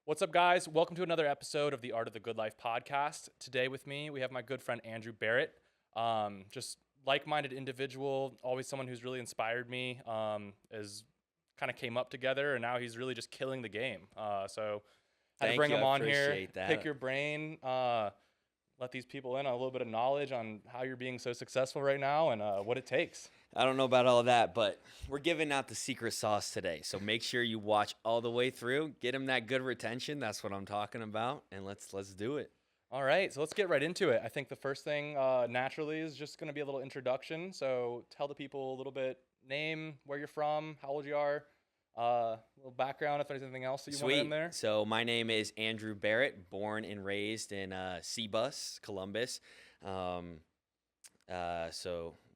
What's up, guys? Welcome to another episode of the Art of the Good Life podcast. Today with me, we have my good friend Andrew Barett. Just like-minded individual, always someone who's really inspired me. As kind of came up together, and now he's really just killing the game. So had to Thank bring you. him I on here, appreciate pick that. your brain, let these people in on a little bit of knowledge on how you're being so successful right now and what it takes. I don't know about all of that, but we're giving out the secret sauce today. So make sure you watch all the way through. Get him that good retention. That's what I'm talking about. And let's do it. All right, so let's get right into it. I think the first thing naturally is just going to be a little introduction. So tell the people a little bit, name, where you're from, how old you are, a little background if there's anything else that you want in Sweet. there. So my name is Andrew Barrett, born and raised in Cbus, Columbus. So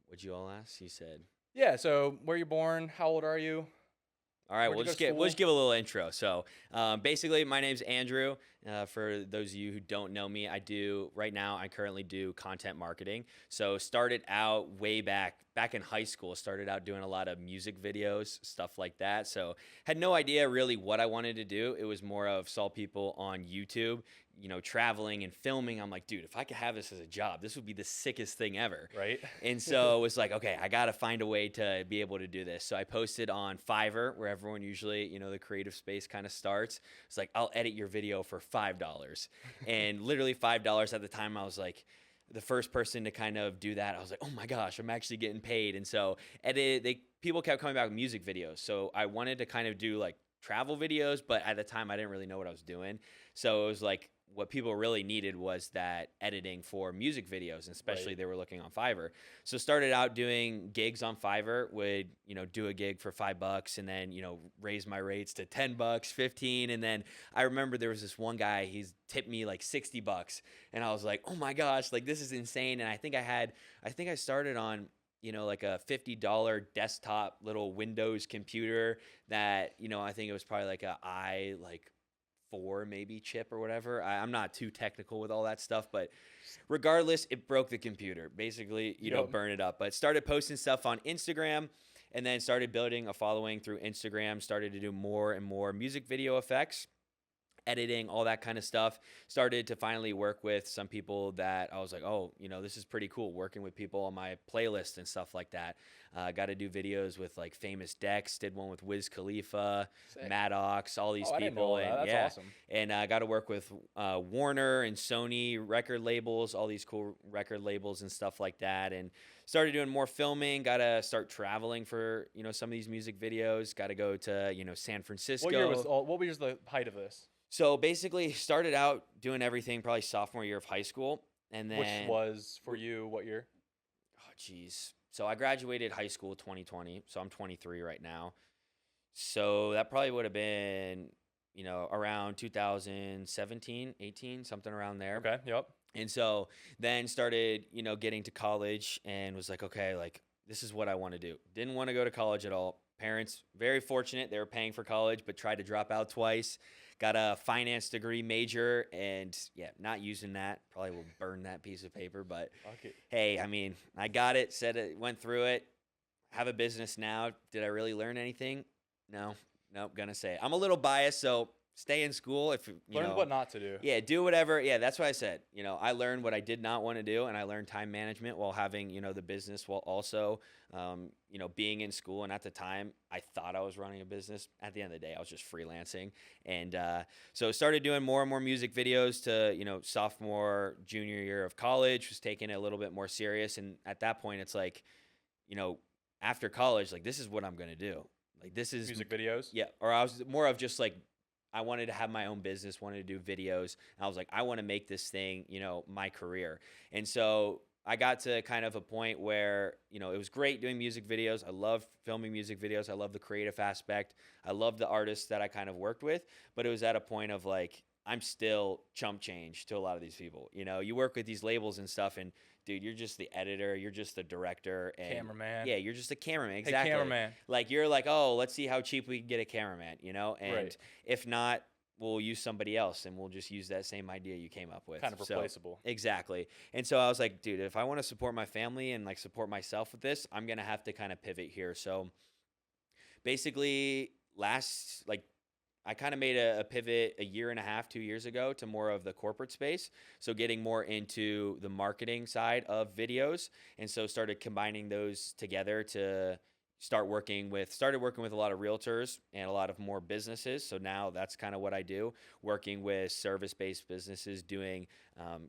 what'd you all ask? You said. Yeah, so where you born, how old are you? All right, Where'd you we'll go just to get we'll school? just give a little intro. So, basically, my name's Andrew. For those of you who don't know me, I currently do content marketing. So, started out way back in high school. Started out doing a lot of music videos, stuff like that. So, had no idea really what I wanted to do. It was more of saw people on YouTube, traveling and filming. I'm like, dude, if I could have this as a job, this would be the sickest thing ever. Right? And so it was like, okay, I got to find a way to be able to do this. So I posted on Fiverr, where everyone usually, the creative space kind of starts. It's like, I'll edit your video for $5. And literally $5 at the time, I was like, the first person to kind of do that, I was like, oh my gosh, I'm actually getting paid. And so people kept coming back with music videos. So I wanted to kind of do like travel videos, but at the time I didn't really know what I was doing. So it was like, what people really needed was that editing for music videos, and especially Right. they were looking on Fiverr. So started out doing gigs on Fiverr, would, do a gig for $5 and then, raise my rates to $10, 15. And then I remember there was this one guy, he's tipped me like $60. And I was like, oh my gosh, like this is insane. And I think I started on, like a $50 desktop little Windows computer that, I think it was probably like four maybe chip or whatever. I'm not too technical with all that stuff, but regardless, it broke the computer. Basically, Yep. burn it up. But started posting stuff on Instagram and then started building a following through Instagram, started to do more and more music video effects, editing, all that kind of stuff. Started to finally work with some people that I was like, oh, this is pretty cool, working with people on my playlist and stuff like that. Got to do videos with like famous decks, did one with Wiz Khalifa, Sick. Maddox, all these I didn't know all people. that. And That's yeah, awesome. and I got to work with Warner and Sony record labels, all these cool record labels and stuff like that. And started doing more filming, got to start traveling for, some of these music videos, got to go to, San Francisco. What was the height of this? So basically, started out doing everything probably sophomore year of high school, and then Which was for you, what year? oh geez. So I graduated high school 2020, so I'm 23 right now. So that probably would have been, around 2017, 18, something around there. Okay, yep. And so then started, getting to college and was like, okay, like this is what I want to do. Didn't want to go to college at all. Parents, very fortunate. They were paying for college, but tried to drop out twice. Got a finance degree major and yeah, not using that. Probably will burn that piece of paper, but Okay. hey, I mean, I got it, said it, went through it, have a business now. Did I really learn anything? No, nope, gonna say. I'm a little biased, so stay in school if you Learned know. what not to do. Yeah, do whatever. Yeah, that's what I said. I learned what I did not want to do, and I learned time management while having, the business while also, being in school. And at the time, I thought I was running a business. At the end of the day, I was just freelancing. And so started doing more and more music videos to, sophomore, junior year of college, was taking it a little bit more serious. And at that point, it's like, after college, like, this is what I'm going to do. Like, this is Music videos. yeah. Or I was more of just like, I wanted to have my own business, wanted to do videos. And I was like, I want to make this thing, my career. And so I got to kind of a point where, it was great doing music videos. I love filming music videos. I love the creative aspect. I love the artists that I kind of worked with. But it was at a point of like, I'm still chump change to a lot of these people. You work with these labels and stuff, and dude, you're just the editor, you're just the director, and Cameraman. yeah, you're just a cameraman. Exactly. Hey, cameraman. Like you're like, oh, let's see how cheap we can get a cameraman, and Right. if not, we'll use somebody else, and we'll just use that same idea you came up with. Kind of So, replaceable. exactly. And so I was like, dude, if I want to support my family and like support myself with this, I'm gonna have to kind of pivot here. So basically, I kind of made a pivot a year and a half, 2 years ago to more of the corporate space. So getting more into the marketing side of videos. And so started combining those together to started working with a lot of realtors and a lot of more businesses. So now that's kind of what I do, working with service-based businesses, doing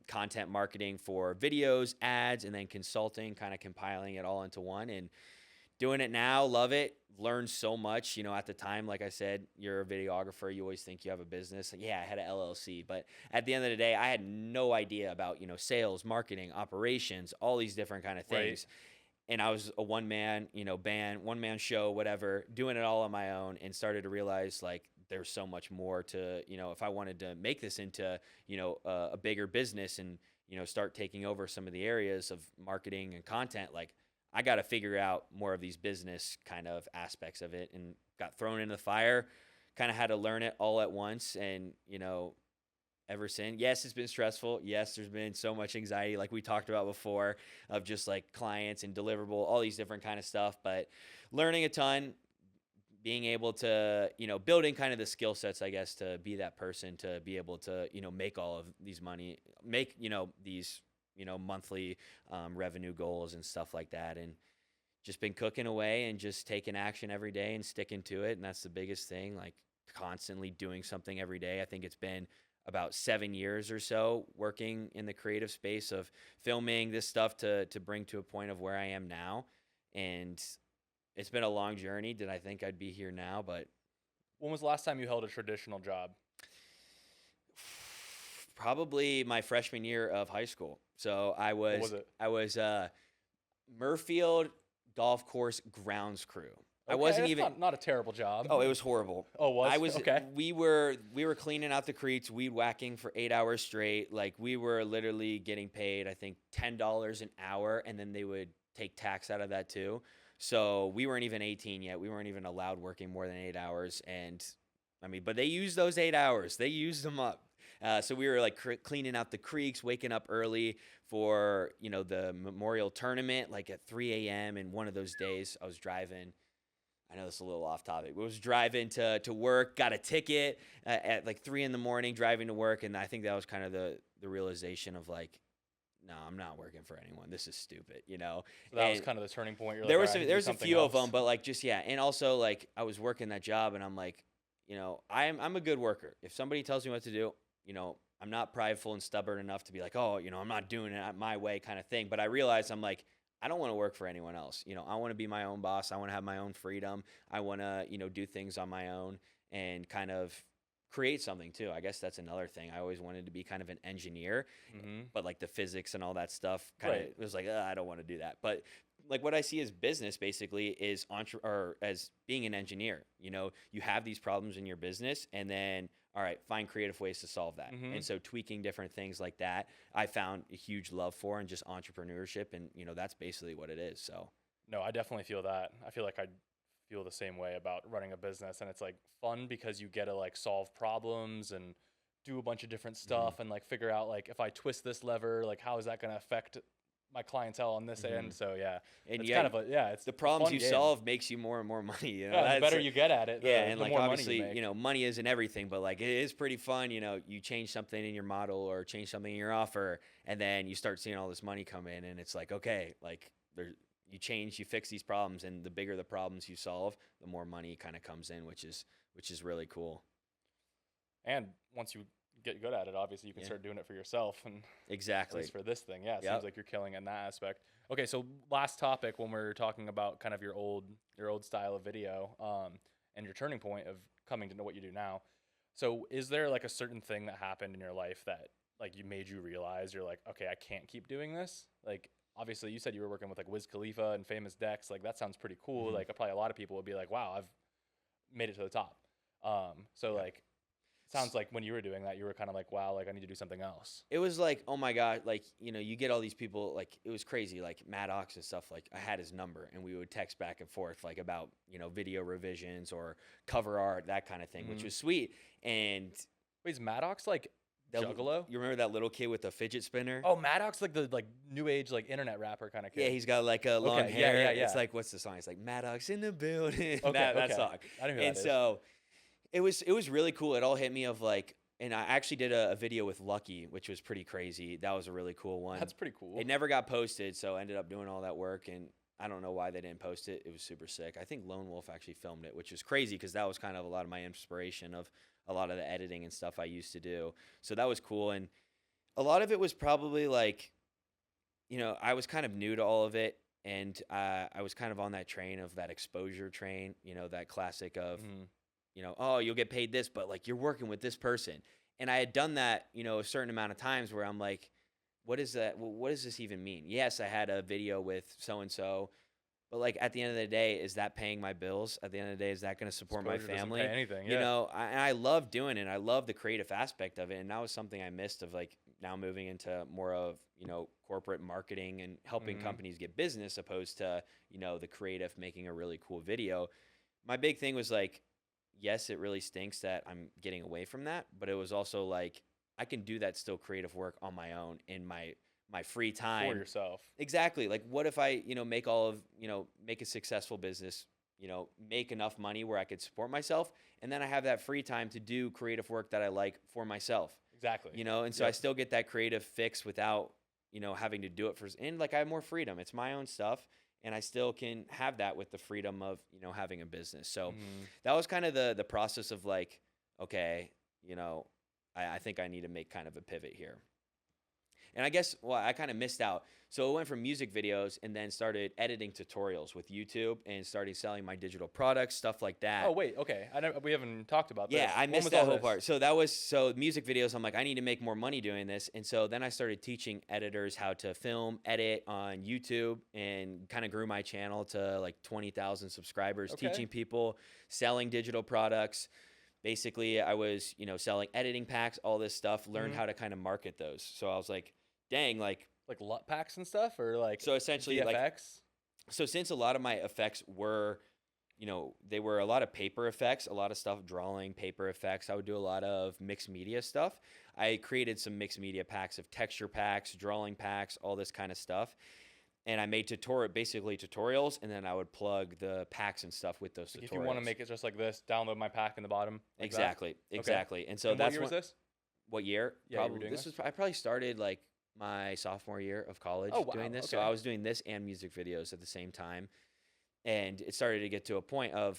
content marketing for videos, ads, and then consulting, kind of compiling it all into one. And doing it now, love it, learned so much. At the time, like I said, you're a videographer, you always think you have a business. Like, yeah, I had an LLC, but at the end of the day, I had no idea about, sales, marketing, operations, all these different kind of things. Right. And I was a one-man, band, one-man show, whatever, doing it all on my own, and started to realize, like, there's so much more to, if I wanted to make this into, a bigger business and, start taking over some of the areas of marketing and content, like, I got to figure out more of these business kind of aspects of it, and got thrown into the fire, kind of had to learn it all at once. And, ever since, yes, it's been stressful. Yes, there's been so much anxiety, like we talked about before, of just like clients and deliverable, all these different kind of stuff, but learning a ton, being able to, building kind of the skill sets, I guess, to be that person, to be able to, make all of these these monthly revenue goals and stuff like that. And just been cooking away and just taking action every day and sticking to it. And that's the biggest thing, like constantly doing something every day. I think it's been about 7 years or so working in the creative space of filming this stuff to bring to a point of where I am now. And it's been a long journey. Did I think I'd be here now? But when was the last time you held a traditional job? Probably my freshman year of high school. So I was, what was it? I was Murfield golf course grounds crew. Okay, I wasn't that's even not a terrible job. Oh, it was horrible. Oh, was I was okay. We were cleaning out the creeks, weed whacking for 8 hours straight. Like, we were literally getting paid, I think, $10 an hour, and then they would take tax out of that too. So we weren't even 18 yet. We weren't even allowed working more than 8 hours. And I mean, but they used those 8 hours. They used them up. So we were like cleaning out the creeks, waking up early for, the Memorial Tournament, like at 3 a.m. And one of those days I was driving. I know this is a little off topic, but I was driving to work, got a ticket at like 3 a.m, driving to work. And I think that was kind of the realization of like, no, I'm not working for anyone. This is stupid, So that was kind of the turning point. You're there like, was there's a few of them, but like, just, yeah. And also, like, I was working that job and I'm like, I'm a good worker. If somebody tells me what to do, I'm not prideful and stubborn enough to be like, oh, I'm not doing it my way kind of thing. But I realized I'm like, I don't want to work for anyone else. I want to be my own boss. I want to have my own freedom. I want to, do things on my own and kind of create something too. I guess that's another thing. I always wanted to be kind of an engineer, but like the physics and all that stuff kind of was like, I don't want to do that. But like, what I see as business basically is as being an engineer. You have these problems in your business, and then, all right, find creative ways to solve that. And so tweaking different things like that, I found a huge love for, and just entrepreneurship. And, that's basically what it is. So, no, I definitely feel that. I feel like I feel the same way about running a business, and it's like fun because you get to like solve problems and do a bunch of different stuff and like figure out like, if I twist this lever, like how is that going to affect my clientele on this end. So yeah, and it's kind of it's the problems you solve makes you more and more money. The better you get at it, and the like, more obviously, money you make. Money isn't everything, but like, it is pretty fun. You change something in your model or change something in your offer, and then you start seeing all this money come in, and it's like, okay, like you fix these problems, and the bigger the problems you solve, the more money kind of comes in, which is really cool. And once you get good at it, obviously you can start doing it for yourself. And exactly, at least for this thing, it seems like you're killing in that aspect. Okay, so last topic, when we're talking about kind of your old style of video, and your turning point of coming to know what you do now. So is there like a certain thing that happened in your life that like made you realize you're like, okay, I can't keep doing this? Like, obviously you said you were working with like Wiz Khalifa and Famous Dex. Like, that sounds pretty cool. Like, probably a lot of people would be like, wow, I've made it to the top. Like, sounds like when you were doing that, you were kind of like, wow, like I need to do something else. It was like, oh my God, like, you get all these people, like, it was crazy, like Maddox and stuff. Like, I had his number and we would text back and forth, like, about, video revisions or cover art, that kind of thing, which was sweet. And wait, is Maddox like Juggalo? You remember that little kid with the fidget spinner? Oh, Maddox, like the new age like internet rapper kind of kid. Yeah, he's got like a long hair. Yeah. It's like, what's the song? It's like Maddox in the building. Okay, that song. I don't know who and that so It was really cool. It all hit me of like, and I actually did a video with Lucky, which was pretty crazy. That was a really cool one. That's pretty cool. It never got posted, so I ended up doing all that work, and I don't know why they didn't post it. It was super sick. I think Lone Wolf actually filmed it, which was crazy because that was kind of a lot of my inspiration of a lot of the editing and stuff I used to do. So that was cool, and a lot of it was probably like, I was kind of new to all of it, and I was kind of on that train of that exposure train, that classic of, Mhm. Oh, you'll get paid this, but like you're working with this person. And I had done that, a certain amount of times where I'm like, what is that? What does this even mean? Yes, I had a video with so and so, but like at the end of the day, is that paying my bills? At the end of the day, is that going to support my Exposure doesn't family? pay anything. Yeah. And I love doing it. I love the creative aspect of it. And that was something I missed of like now moving into more of, corporate marketing and helping Mhm. companies get business opposed to, the creative making a really cool video. My big thing was like, yes, it really stinks that I'm getting away from that, but it was also like I can do that still creative work on my own in my free For time. yourself. Exactly. Like what if I, make all of, make a successful business, make enough money where I could support myself, and then I have that free time to do creative work that I like for myself. Exactly. And so I Yep. still get that creative fix without, having to do it and like I have more freedom. It's my own stuff, and I still can have that with the freedom of, having a business. So Mhm. that was kind of the process of like, okay, I think I need to make kind of a pivot here. And I guess, well, I kind of missed out. So it went from music videos and then started editing tutorials with YouTube and started selling my digital products, stuff like that. Oh wait, okay. We haven't talked about Yeah, this. I When missed was that all whole this? part. So music videos, I'm like, I need to make more money doing this. And so then I started teaching editors how to film, edit on YouTube, and kind of grew my channel to like 20,000 subscribers, Okay. teaching people, selling digital products. Basically, I was, selling editing packs, all this stuff, learned Mhm. how to kind of market those. So I was like, dang, like, Like LUT packs and stuff, or like so essentially, like, VFX. so since a lot of my effects were, they were a lot of paper effects, a lot of stuff drawing paper effects. I would do a lot of mixed media stuff. I created some mixed media packs of texture packs, drawing packs, all this kind of stuff. And I made basically tutorials, and then I would plug the packs and stuff with those Like tutorials. if you want to make it just like this, download my pack in the bottom. Like that. Exactly, exactly. And so And what that's year was this? what year? Yeah, you were Probably doing this this? was I probably started like my sophomore year of college Oh, wow, doing this. So okay. I was doing this and music videos at the same time. And it started to get to a point of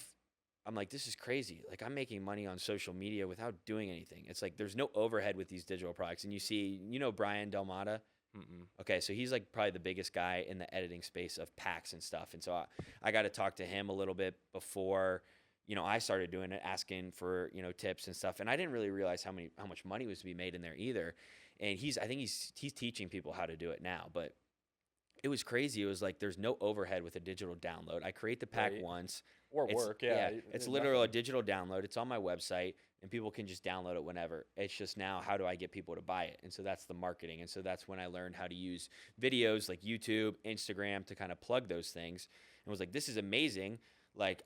I'm like, this is crazy. Like I'm making money on social media without doing anything. It's like there's no overhead with these digital products. And you see, Brian Delmata. Mm-mm. Okay, so he's like probably the biggest guy in the editing space of packs and stuff. And so I got to talk to him a little bit before, I started doing it, asking for, tips and stuff. And I didn't really realize how much money was to be made in there either. And I think he's teaching people how to do it now, but it was crazy. It was like there's no overhead with a digital download. I create the pack Right. once. Or work, yeah. It's Nothing. literally a digital download. It's on my website, and people can just download it whenever. It's just now, how do I get people to buy it? And so that's the marketing. And so that's when I learned how to use videos like YouTube, Instagram to kind of plug those things. And was like, this is amazing. Like,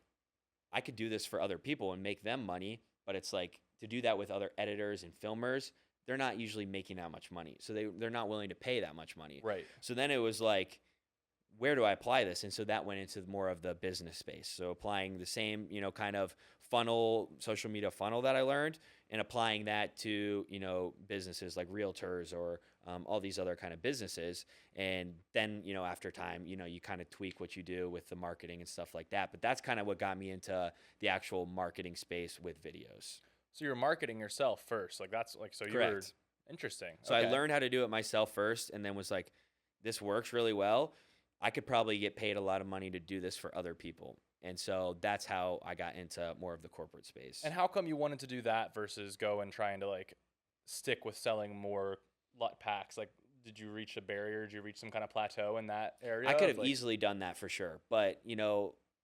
I could do this for other people and make them money, but it's like to do that with other editors and filmers, they're not usually making that much money. So they're not willing to pay that much money. Right. So then it was like, where do I apply this? And so that went into more of the business space. So applying the same, kind of social media funnel that I learned, and applying that to, businesses like realtors or all these other kind of businesses. And then, after time, you kind of tweak what you do with the marketing and stuff like that. But that's kind of what got me into the actual marketing space with videos. So you're marketing yourself first. Like that's like, so you were Correct. interesting. So Okay. I learned how to do it myself first, and then was like, this works really well. I could probably get paid a lot of money to do this for other people. And so that's how I got into more of the corporate space. And how come you wanted to do that versus go and trying to like stick with selling more LUT packs? Like, did you reach a barrier? Did you reach some kind of plateau in that area? I could of, have like, easily done that for sure. But,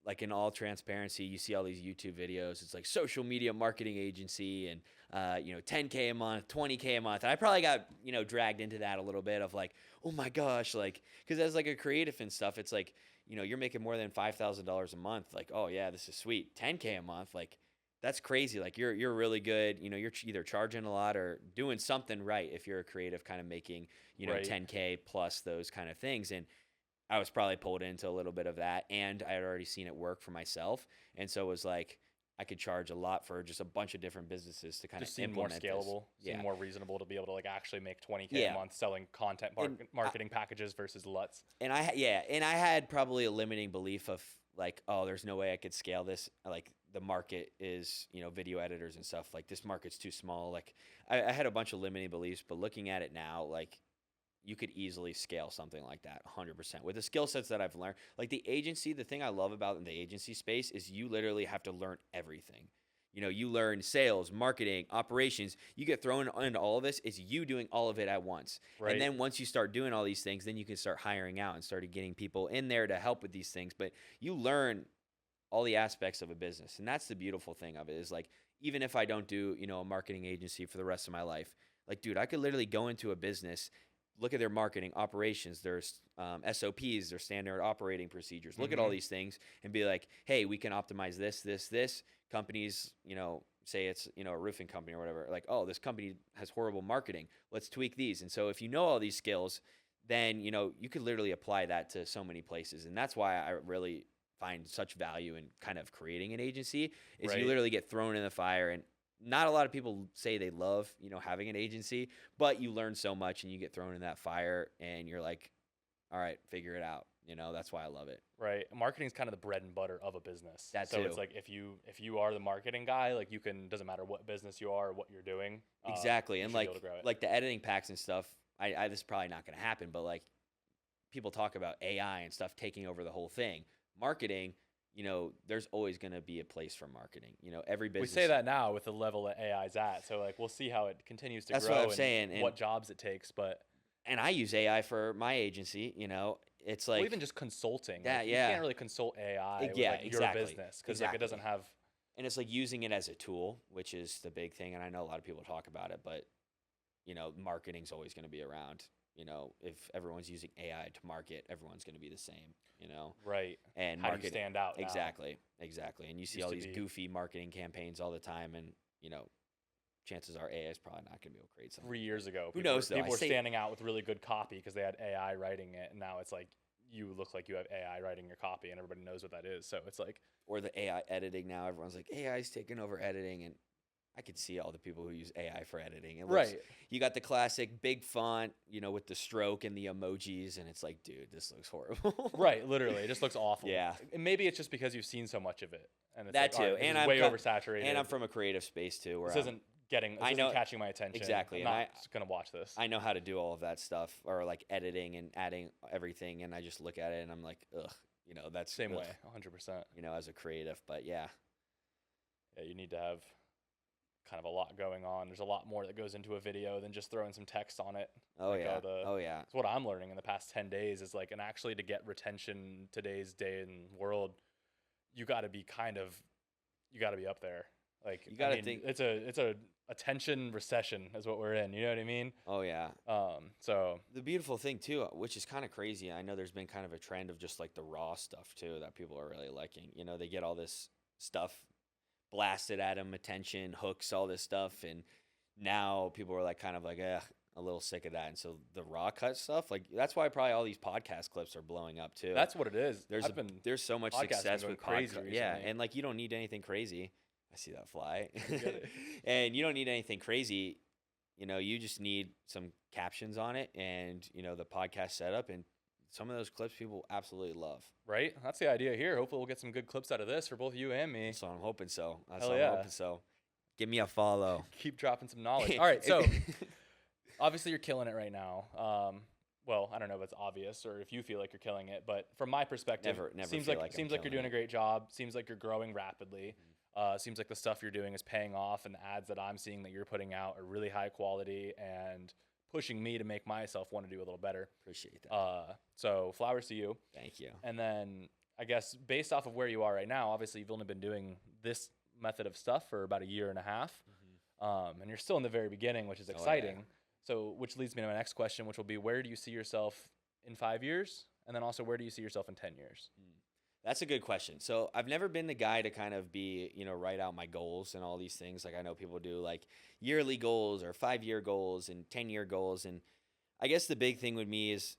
like in all transparency, you see all these YouTube videos. It's like social media marketing agency and, 10K a month, 20K a month. And I probably got, dragged into that a little bit of like, oh my gosh, like, because as like a creative and stuff, it's like, you're making more than $5,000 a month. Like, oh yeah, this is sweet. 10K a month. Like, that's crazy. Like you're really good. You're either charging a lot or doing something right if you're a creative, kind of making, Right. 10K plus those kind of things. And I was probably pulled into a little bit of that, and I had already seen it work for myself. And so it was like, I could charge a lot for just a bunch of different businesses to kind Just of seem more implement this. scalable, Yeah. seem more reasonable to be able to like actually make 20K Yeah. a month selling content marketing packages versus LUTs. And I had probably a limiting belief of like, oh, there's no way I could scale this. Like the market is, video editors and stuff. Like this market's too small. Like I had a bunch of limiting beliefs, but looking at it now, like you could easily scale something like that 100% with the skill sets that I've learned. Like the agency, the thing I love about in the agency space is you literally have to learn everything. You learn sales, marketing, operations. You get thrown into all of this. It's you doing all of it at once. Right. And then once you start doing all these things, then you can start hiring out and start getting people in there to help with these things. But you learn all the aspects of a business. And that's the beautiful thing of it is like, even if I don't do, a marketing agency for the rest of my life, like, dude, I could literally go into a business, look at their marketing operations, their SOPs, their standard operating procedures, look at all these things and be like, hey, we can optimize this. Companies, say it's, a roofing company or whatever, like, oh, this company has horrible marketing. Let's tweak these. And so if you know all these skills, then, you could literally apply that to so many places. And that's why I really find such value in kind of creating an agency is Right. you literally get thrown in the fire. And not a lot of people say they love, having an agency, but you learn so much and you get thrown in that fire and you're like, all right, figure it out. That's why I love it. Right. Marketing is kind of the bread and butter of a business. That so too. it's like if you are the marketing guy, like doesn't matter what business you are or what you're doing. Exactly. you And should be able to grow it. like the editing packs and stuff, this is probably not going to happen, but like people talk about AI and stuff taking over the whole thing. Marketing, there's always going to be a place for marketing. Every business. We say that now with the level that AI's at. So like we'll see how it continues to That's grow what I'm and saying, and- what jobs it takes. But And I use AI for my agency, it's like. well, even just consulting. That, like, yeah. You can't really consult AI with Yeah, like, your exactly. business because like it doesn't have. And it's like using it as a tool, which is the big thing. And I know a lot of people talk about it, but marketing's always going to be around. If everyone's using AI to market, everyone's going to be the same. Right. And How do you market stand out now? Exactly. And you see Used all to these be- goofy marketing campaigns all the time, and chances are AI is probably not going to be able to create something. 3 years ago, Who people knows, though? People I were say- standing out with really good copy because they had AI writing it, and now it's like you look like you have AI writing your copy, and everybody knows what that is. So it's like Or the AI editing now. Everyone's like, AI's taking over editing, and I could see all the people who use AI for editing. It looks, right. You got the classic big font, with the stroke and the emojis, and it's like, dude, this looks horrible. Right, literally, it just looks awful. Yeah. And maybe it's just because you've seen so much of it, and it's That like, all too. right, this And is I'm way co- oversaturated. And I'm from a creative space too, where this isn't catching my attention. Exactly, I'm and not just gonna watch this. I know how to do all of that stuff, or like editing and adding everything, and I just look at it and I'm like, ugh, that's Same ugh, way, 100%. as a creative. But yeah, Yeah, you need to have kind of a lot going on. There's a lot more that goes into a video than just throwing some text on it. oh Like, yeah, the- oh yeah, It's what I'm learning in the past 10 days is like, and actually to get retention today's day and world, you got to be up there. Like, You gotta I mean, think- it's a attention recession is what we're in. You know what I mean? oh yeah. So The beautiful thing too, which is kind of crazy, I know there's been kind of a trend of just like the raw stuff too that people are really liking. They get all this stuff blasted at them, attention, hooks, all this stuff, and now people are like kind of like, a little sick of that. And so the raw cut stuff, like that's why probably all these podcast clips are blowing up too. that's what it is. There's so much podcasting's success going with crazy podcast. Yeah, recently. and like you don't need anything crazy. I see that fly. get it. And you don't need anything crazy. You just need some captions on it and the podcast setup, and some of those clips people absolutely love. Right? That's the idea here. Hopefully we'll get some good clips out of this for both you and me. So I'm hoping so. That's Hell what yeah. I'm hoping so. Give me a follow. Keep dropping some knowledge. All right, so obviously you're killing it right now. Well, I don't know if it's obvious or if you feel like you're killing it, but from my perspective, Never seems feel like like I'm seems like you're killing doing a great job. Seems like you're growing rapidly. Seems like the stuff you're doing is paying off, and the ads that I'm seeing that you're putting out are really high quality and pushing me to make myself want to do a little better. Appreciate that. So flowers to you. Thank you. And then I guess based off of where you are right now, obviously you've only been doing this method of stuff for about a year and a half. And you're still in the very beginning, which is Oh, yeah. exciting. So, which leads me to my next question, which will be, where do you see yourself in 5 years? And then also, where do you see yourself in 10 years? That's a good question. So I've never been the guy to kind of be, write out my goals and all these things. Like I know people do like yearly goals or 5-year goals and 10-year goals. And I guess the big thing with me is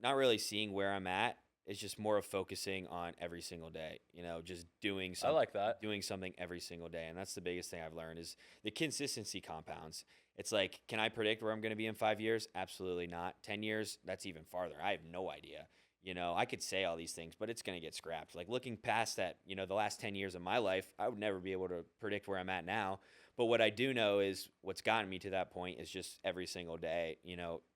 not really seeing where I'm at it's just more of focusing on every single day, just doing I like that. doing something every single day. And that's the biggest thing I've learned is the consistency compounds. It's like, can I predict where I'm going to be in 5 years? Absolutely not. 10 years, that's even farther. I have no idea. I could say all these things, but it's going to get scrapped. Like looking past that, the last 10 years of my life, I would never be able to predict where I'm at now. But what I do know is what's gotten me to that point is just every single day,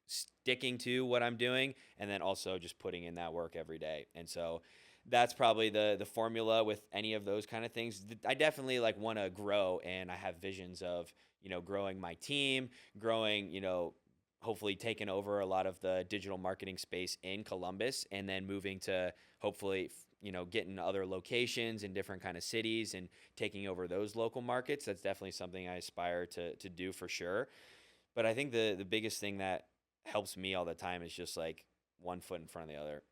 sticking to what I'm doing and then also just putting in that work every day. And so that's probably the formula with any of those kind of things. I definitely like want to grow, and I have visions of, growing my team, growing, hopefully taking over a lot of the digital marketing space in Columbus, and then moving to hopefully, getting other locations in different kind of cities and taking over those local markets. That's definitely something I aspire to do for sure. But I think the biggest thing that helps me all the time is just like one foot in front of the other.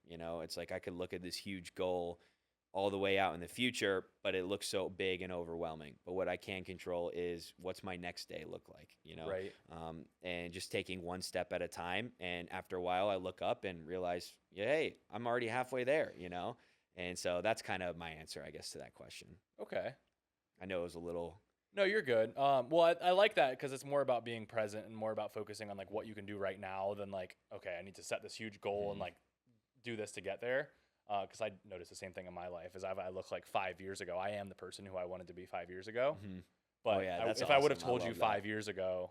It's like I could look at this huge goal all the way out in the future, but it looks so big and overwhelming. But what I can control is what's my next day look like, Right. And just taking one step at a time. And after a while, I look up and realize, yeah, hey, I'm already halfway there, And so that's kind of my answer, I guess, to that question. Okay. I know it was a little. No, you're good. Well, I like that because it's more about being present and more about focusing on like what you can do right now than like, okay, I need to set this huge goal and like do this to get there. Because I noticed the same thing in my life. As I look like 5 years ago, I am the person who I wanted to be 5 years ago. Mm-hmm. But if I would have awesome. told you love 5 years ago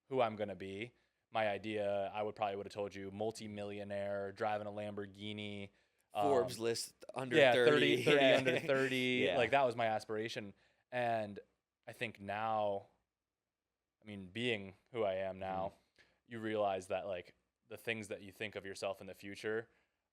who I'm going to be, my idea, I would have told you multi-millionaire, driving a Lamborghini. Forbes list under yeah, 30. 30 under 30. Yeah. Like that was my aspiration. And I think now, I mean, being who I am now, you realize that like the things that you think of yourself in the future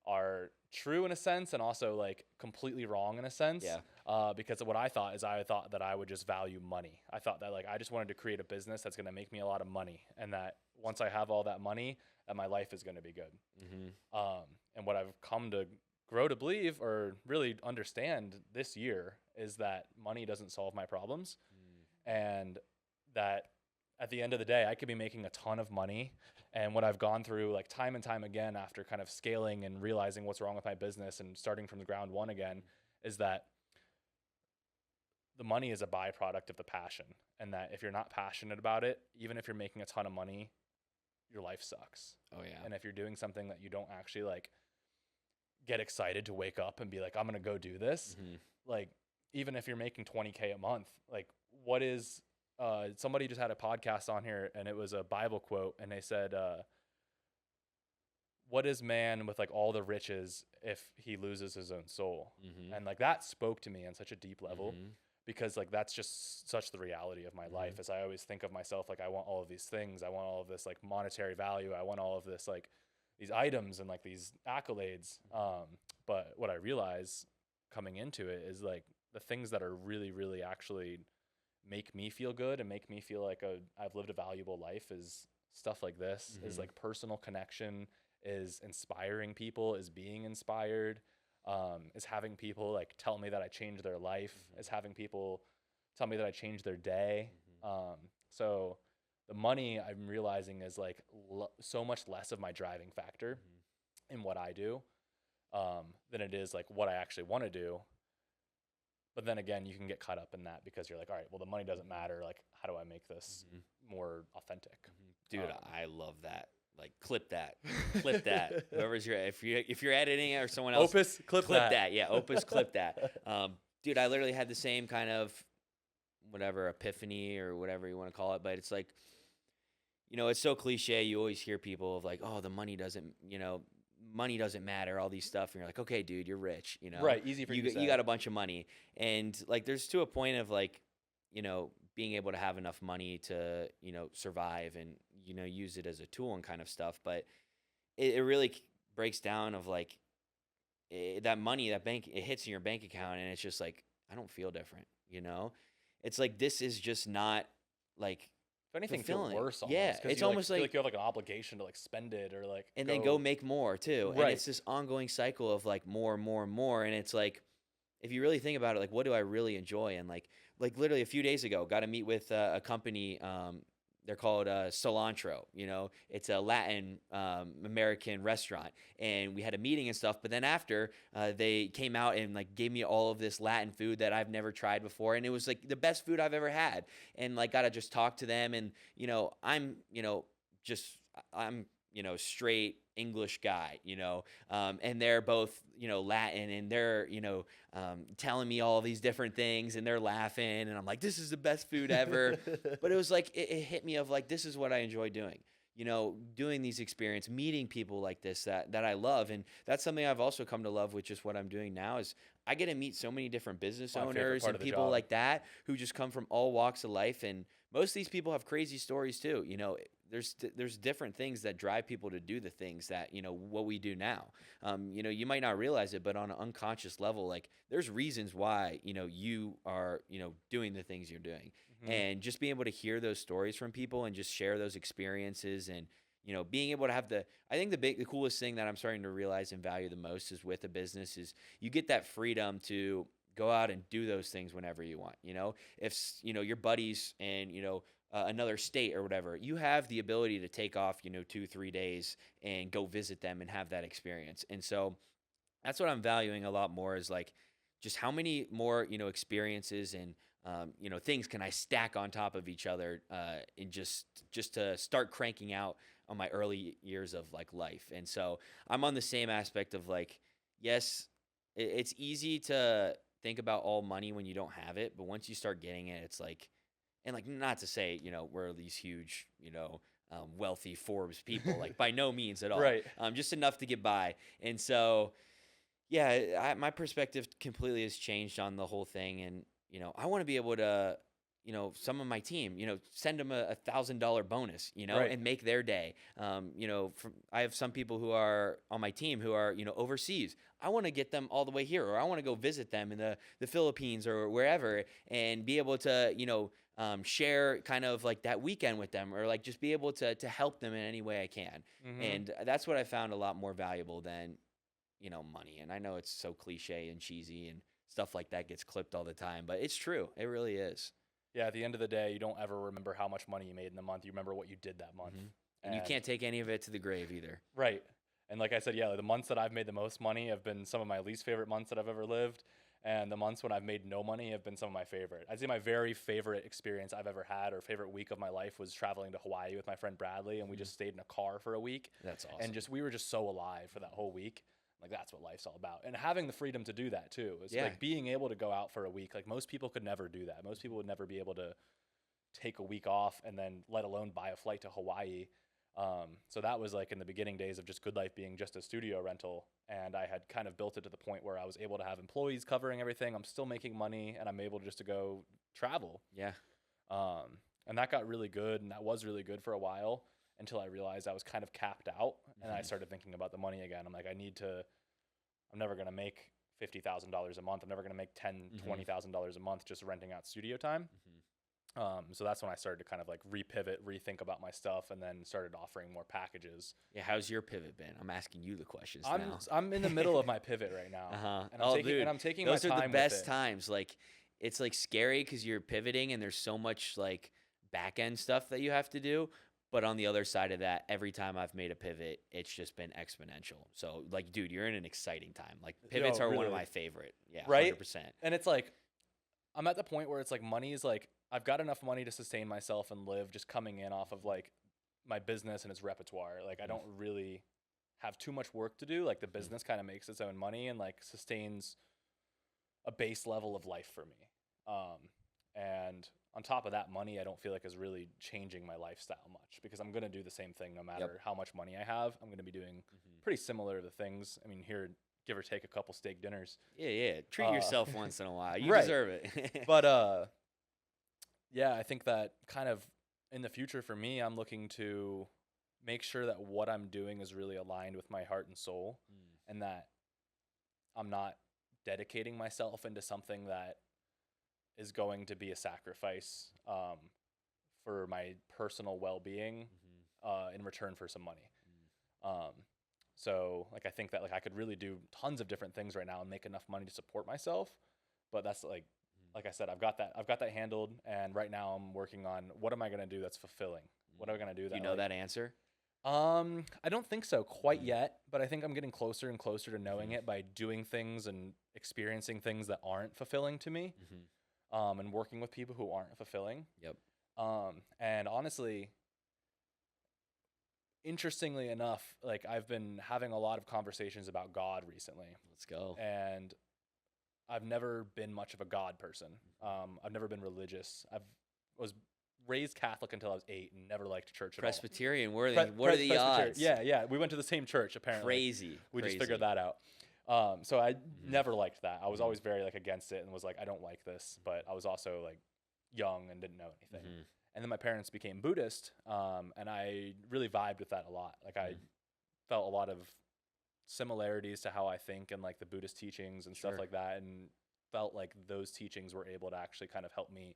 are true in a sense and also like completely wrong in a sense. Yeah. Because what I thought that I would just value money. I thought that like I just wanted to create a business that's going to make me a lot of money, and that once I have all that money, that my life is going to be good. Mm-hmm. And what I've come to grow to believe or really understand this year is that money doesn't solve my problems, and that at the end of the day, I could be making a ton of money. And what I've gone through like time and time again after kind of scaling and realizing what's wrong with my business and starting from the ground one again is that the money is a byproduct of the passion. And that if you're not passionate about it, even if you're making a ton of money, your life sucks. Oh yeah. And if you're doing something that you don't actually like get excited to wake up and be like, I'm going to go do this. Like, even if you're making 20K a month, like what is, somebody just had a podcast on here and it was a Bible quote and they said, what is man with like all the riches if he loses his own soul? And like that spoke to me on such a deep level because like that's just such the reality of my life. As I always think of myself, like I want all of these things. I want all of this like monetary value. I want all of this like these items and like these accolades. But what I realize coming into it is like the things that are really, really actually make me feel good and make me feel like I've lived a valuable life is stuff like this, is like personal connection, is inspiring people, is being inspired, is having people like tell me that I changed their life, is having people tell me that I changed their day. So the money I'm realizing is like so much less of my driving factor in what I do than it is like what I actually want to do. But then again, you can get caught up in that because you're like, all right, well, the money doesn't matter. Like, how do I make this more authentic? Dude, I love that. Like, clip that. Whoever's if you're editing it or someone else, Opus, clip that. Yeah, Opus, clip that. Dude, I literally had the same kind of whatever epiphany or whatever you want to call it, but it's like, it's so cliche. You always hear people of like, oh, the money doesn't matter, all these stuff, and you're like, okay, dude, you're rich, Right, easy for you to say. You got a bunch of money, and like there's to a point of like, being able to have enough money to survive and use it as a tool and kind of stuff, but it really breaks down of like that money, that bank, it hits in your bank account, and it's just like I don't feel different, it's like this is just not like. If anything, feel worse. Almost, yeah, it's almost like, like feel like you have like an obligation to like spend it or like and then go make more too. Right. And it's this ongoing cycle of like more and more and more. And it's like, if you really think about it, like what do I really enjoy? And like literally a few days ago, got to meet with a company they're called Cilantro. You know, it's a Latin American restaurant, and we had a meeting and stuff. But then after, they came out and like gave me all of this Latin food that I've never tried before, and it was like the best food I've ever had. And like got to just talk to them, and I'm straight English guy, and they're both Latin, and they're telling me all these different things, and they're laughing, and I'm like, this is the best food ever. But it was like it hit me of like, this is what I enjoy doing. Doing these experience, meeting people like this that I love. And that's something I've also come to love with just what I'm doing now is I get to meet so many different business My favorite owners part and of the people job. like that who just come from all walks of life. And most of these people have crazy stories too. There's different things that drive people to do the things that, what we do now. You might not realize it, but on an unconscious level, like there's reasons why, you are, doing the things you're doing. Hmm. And just being able to hear those stories from people and just share those experiences and being able to have I think the coolest thing that I'm starting to realize and value the most is with a business is you get that freedom to go out and do those things whenever you want. If your buddies and another state or whatever, you have the ability to take off 2-3 days and go visit them and have that experience. And so that's what I'm valuing a lot more is like just how many more experiences and things can I stack on top of each other and just to start cranking out on my early years of like life. And so I'm on the same aspect of like, yes, it's easy to think about all money when you don't have it, but once you start getting it, it's like, and like not to say we're these huge wealthy Forbes people, like by no means at all, Right. just enough to get by. And so yeah, my perspective completely has changed on the whole thing. And, I want to be able to, some of my team, send them a $1,000 bonus, Right. and make their day. I have some people who are on my team who are, overseas. I want to get them all the way here, or I want to go visit them in the Philippines or wherever and be able to, share kind of like that weekend with them or like just be able to help them in any way I can. Hmm. And that's what I found a lot more valuable than money. And I know it's so cliche and cheesy and stuff like that gets clipped all the time, but it's true. It really is. Yeah, at the end of the day, you don't ever remember how much money you made in the month. You remember what you did that month. Hmm. And you can't take any of it to the grave either. Right. And like I said, yeah, the months that I've made the most money have been some of my least favorite months that I've ever lived. And the months when I've made no money have been some of my favorite. I'd say my very favorite experience I've ever had or favorite week of my life was traveling to Hawaii with my friend Bradley. And we just stayed in a car for a week. That's awesome. And we were just so alive for that whole week. Like that's what life's all about. And having the freedom to do that too. It's Yeah. like being able to go out for a week. Like most people could never do that. Most people would never be able to take a week off and then let alone buy a flight to Hawaii. So that was like in the beginning days of just Goodlife being just a studio rental. And I had kind of built it to the point where I was able to have employees covering everything. I'm still making money and I'm able just to go travel. Yeah. And that got really good. And that was really good for a while until I realized I was kind of capped out. And I started thinking about the money again. I'm like, I'm never going to make $50,000 a month. I'm never going to make $20,000 a month just renting out studio time. So that's when I started to kind of like rethink about my stuff, and then started offering more packages. Yeah. How's your pivot been? I'm asking you the questions I'm now. I'm in the middle of my pivot right now, and I'm taking those my time are the best with it. times. Like, it's like scary because you're pivoting and there's so much like back end stuff that you have to do. But on the other side of that, every time I've made a pivot, it's just been exponential. So, like, dude, you're in an exciting time. Like, pivots are one of really. my favorite. Yeah, Right? 100%. And it's like I'm at the point where it's like money is like I've got enough money to sustain myself and live just coming in off of like my business and its repertoire. Like I don't really have too much work to do. Like the business kind of makes its own money and like sustains a base level of life for me. And on top of that, money I don't feel like is really changing my lifestyle much because I'm going to do the same thing no matter how much money I have. I'm going to be doing pretty similar to things. I mean, here, give or take a couple steak dinners. Yeah. Treat yourself once in a while. You Right. deserve it. But yeah, I think that kind of in the future for me, I'm looking to make sure that what I'm doing is really aligned with my heart and soul, and that I'm not dedicating myself into something that is going to be a sacrifice for my personal well-being in return for some money. So like I think that like I could really do tons of different things right now and make enough money to support myself, but that's like like I said, I've got that handled, and right now I'm working on what am I going to do that's fulfilling? What am I going to do that Do you know that answer? I don't think so quite Mhm. yet, but I think I'm getting closer and closer to knowing Mhm. it by doing things and experiencing things that aren't fulfilling to me, Mhm. and working with people who aren't fulfilling. Yep. And honestly, interestingly enough, like I've been having a lot of conversations about God recently, Let's go. and I've never been much of a God person. I've never been religious. Was raised Catholic until I was 8 and never liked church at all. Presbyterian. What are the Presbyterian. odds? Yeah. We went to the same church apparently. Crazy. We just figured that out. So I never liked that. I was Mhm. always very like against it and was like, I don't like this. But I was also like young and didn't know anything. Mhm. And then my parents became Buddhist, and I really vibed with that a lot. Like I felt a lot of similarities to how I think and like the Buddhist teachings and stuff Sure. like that, and felt like those teachings were able to actually kind of help me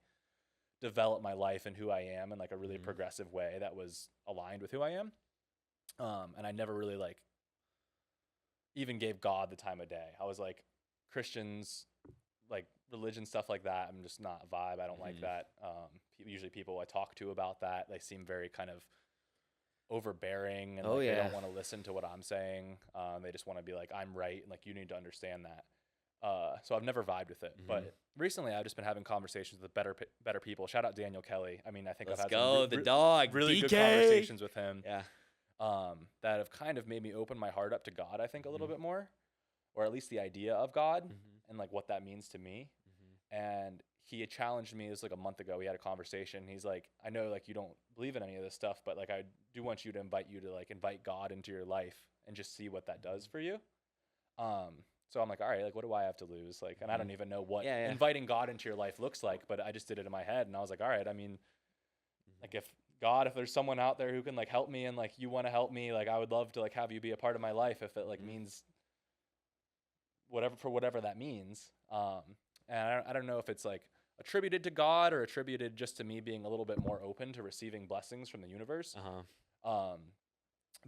develop my life and who I am in like a really Mhm. progressive way that was aligned with who I am. And I never really like even gave God the time of day. I was like, Christians, like religion stuff like that, I'm just not a vibe. I don't like Mhm. that. Usually people I talk to about that, they seem very kind of overbearing and Oh, like they yeah. don't want to listen to what I'm saying. They just want to be like, I'm right, and like you need to understand that. So I've never vibed with it, Mhm. but recently I've just been having conversations with better people. Shout out Daniel Kelly. I mean, I think Let's I've had go. some The dog. really good DK. conversations with him. Yeah. That have kind of made me open my heart up to God, I think, a little Mhm. bit more, or at least the idea of God Mhm. and like what that means to me. Mhm. And he had challenged me. It was like a month ago. We had a conversation. He's like, I know like you don't believe in any of this stuff, but like I do want you to invite God into your life and just see what that does for you. So I'm like, all right, like what do I have to lose? Like, and I don't Mhm. even know what Yeah. inviting God into your life looks like, but I just did it in my head, and I was like, all right, I mean, Mhm. like if there's someone out there who can like help me and like you want to help me, like I would love to like have you be a part of my life if it like Mhm. means whatever that means. And I don't know if it's like attributed to God or attributed just to me being a little bit more open to receiving blessings from the universe. Um,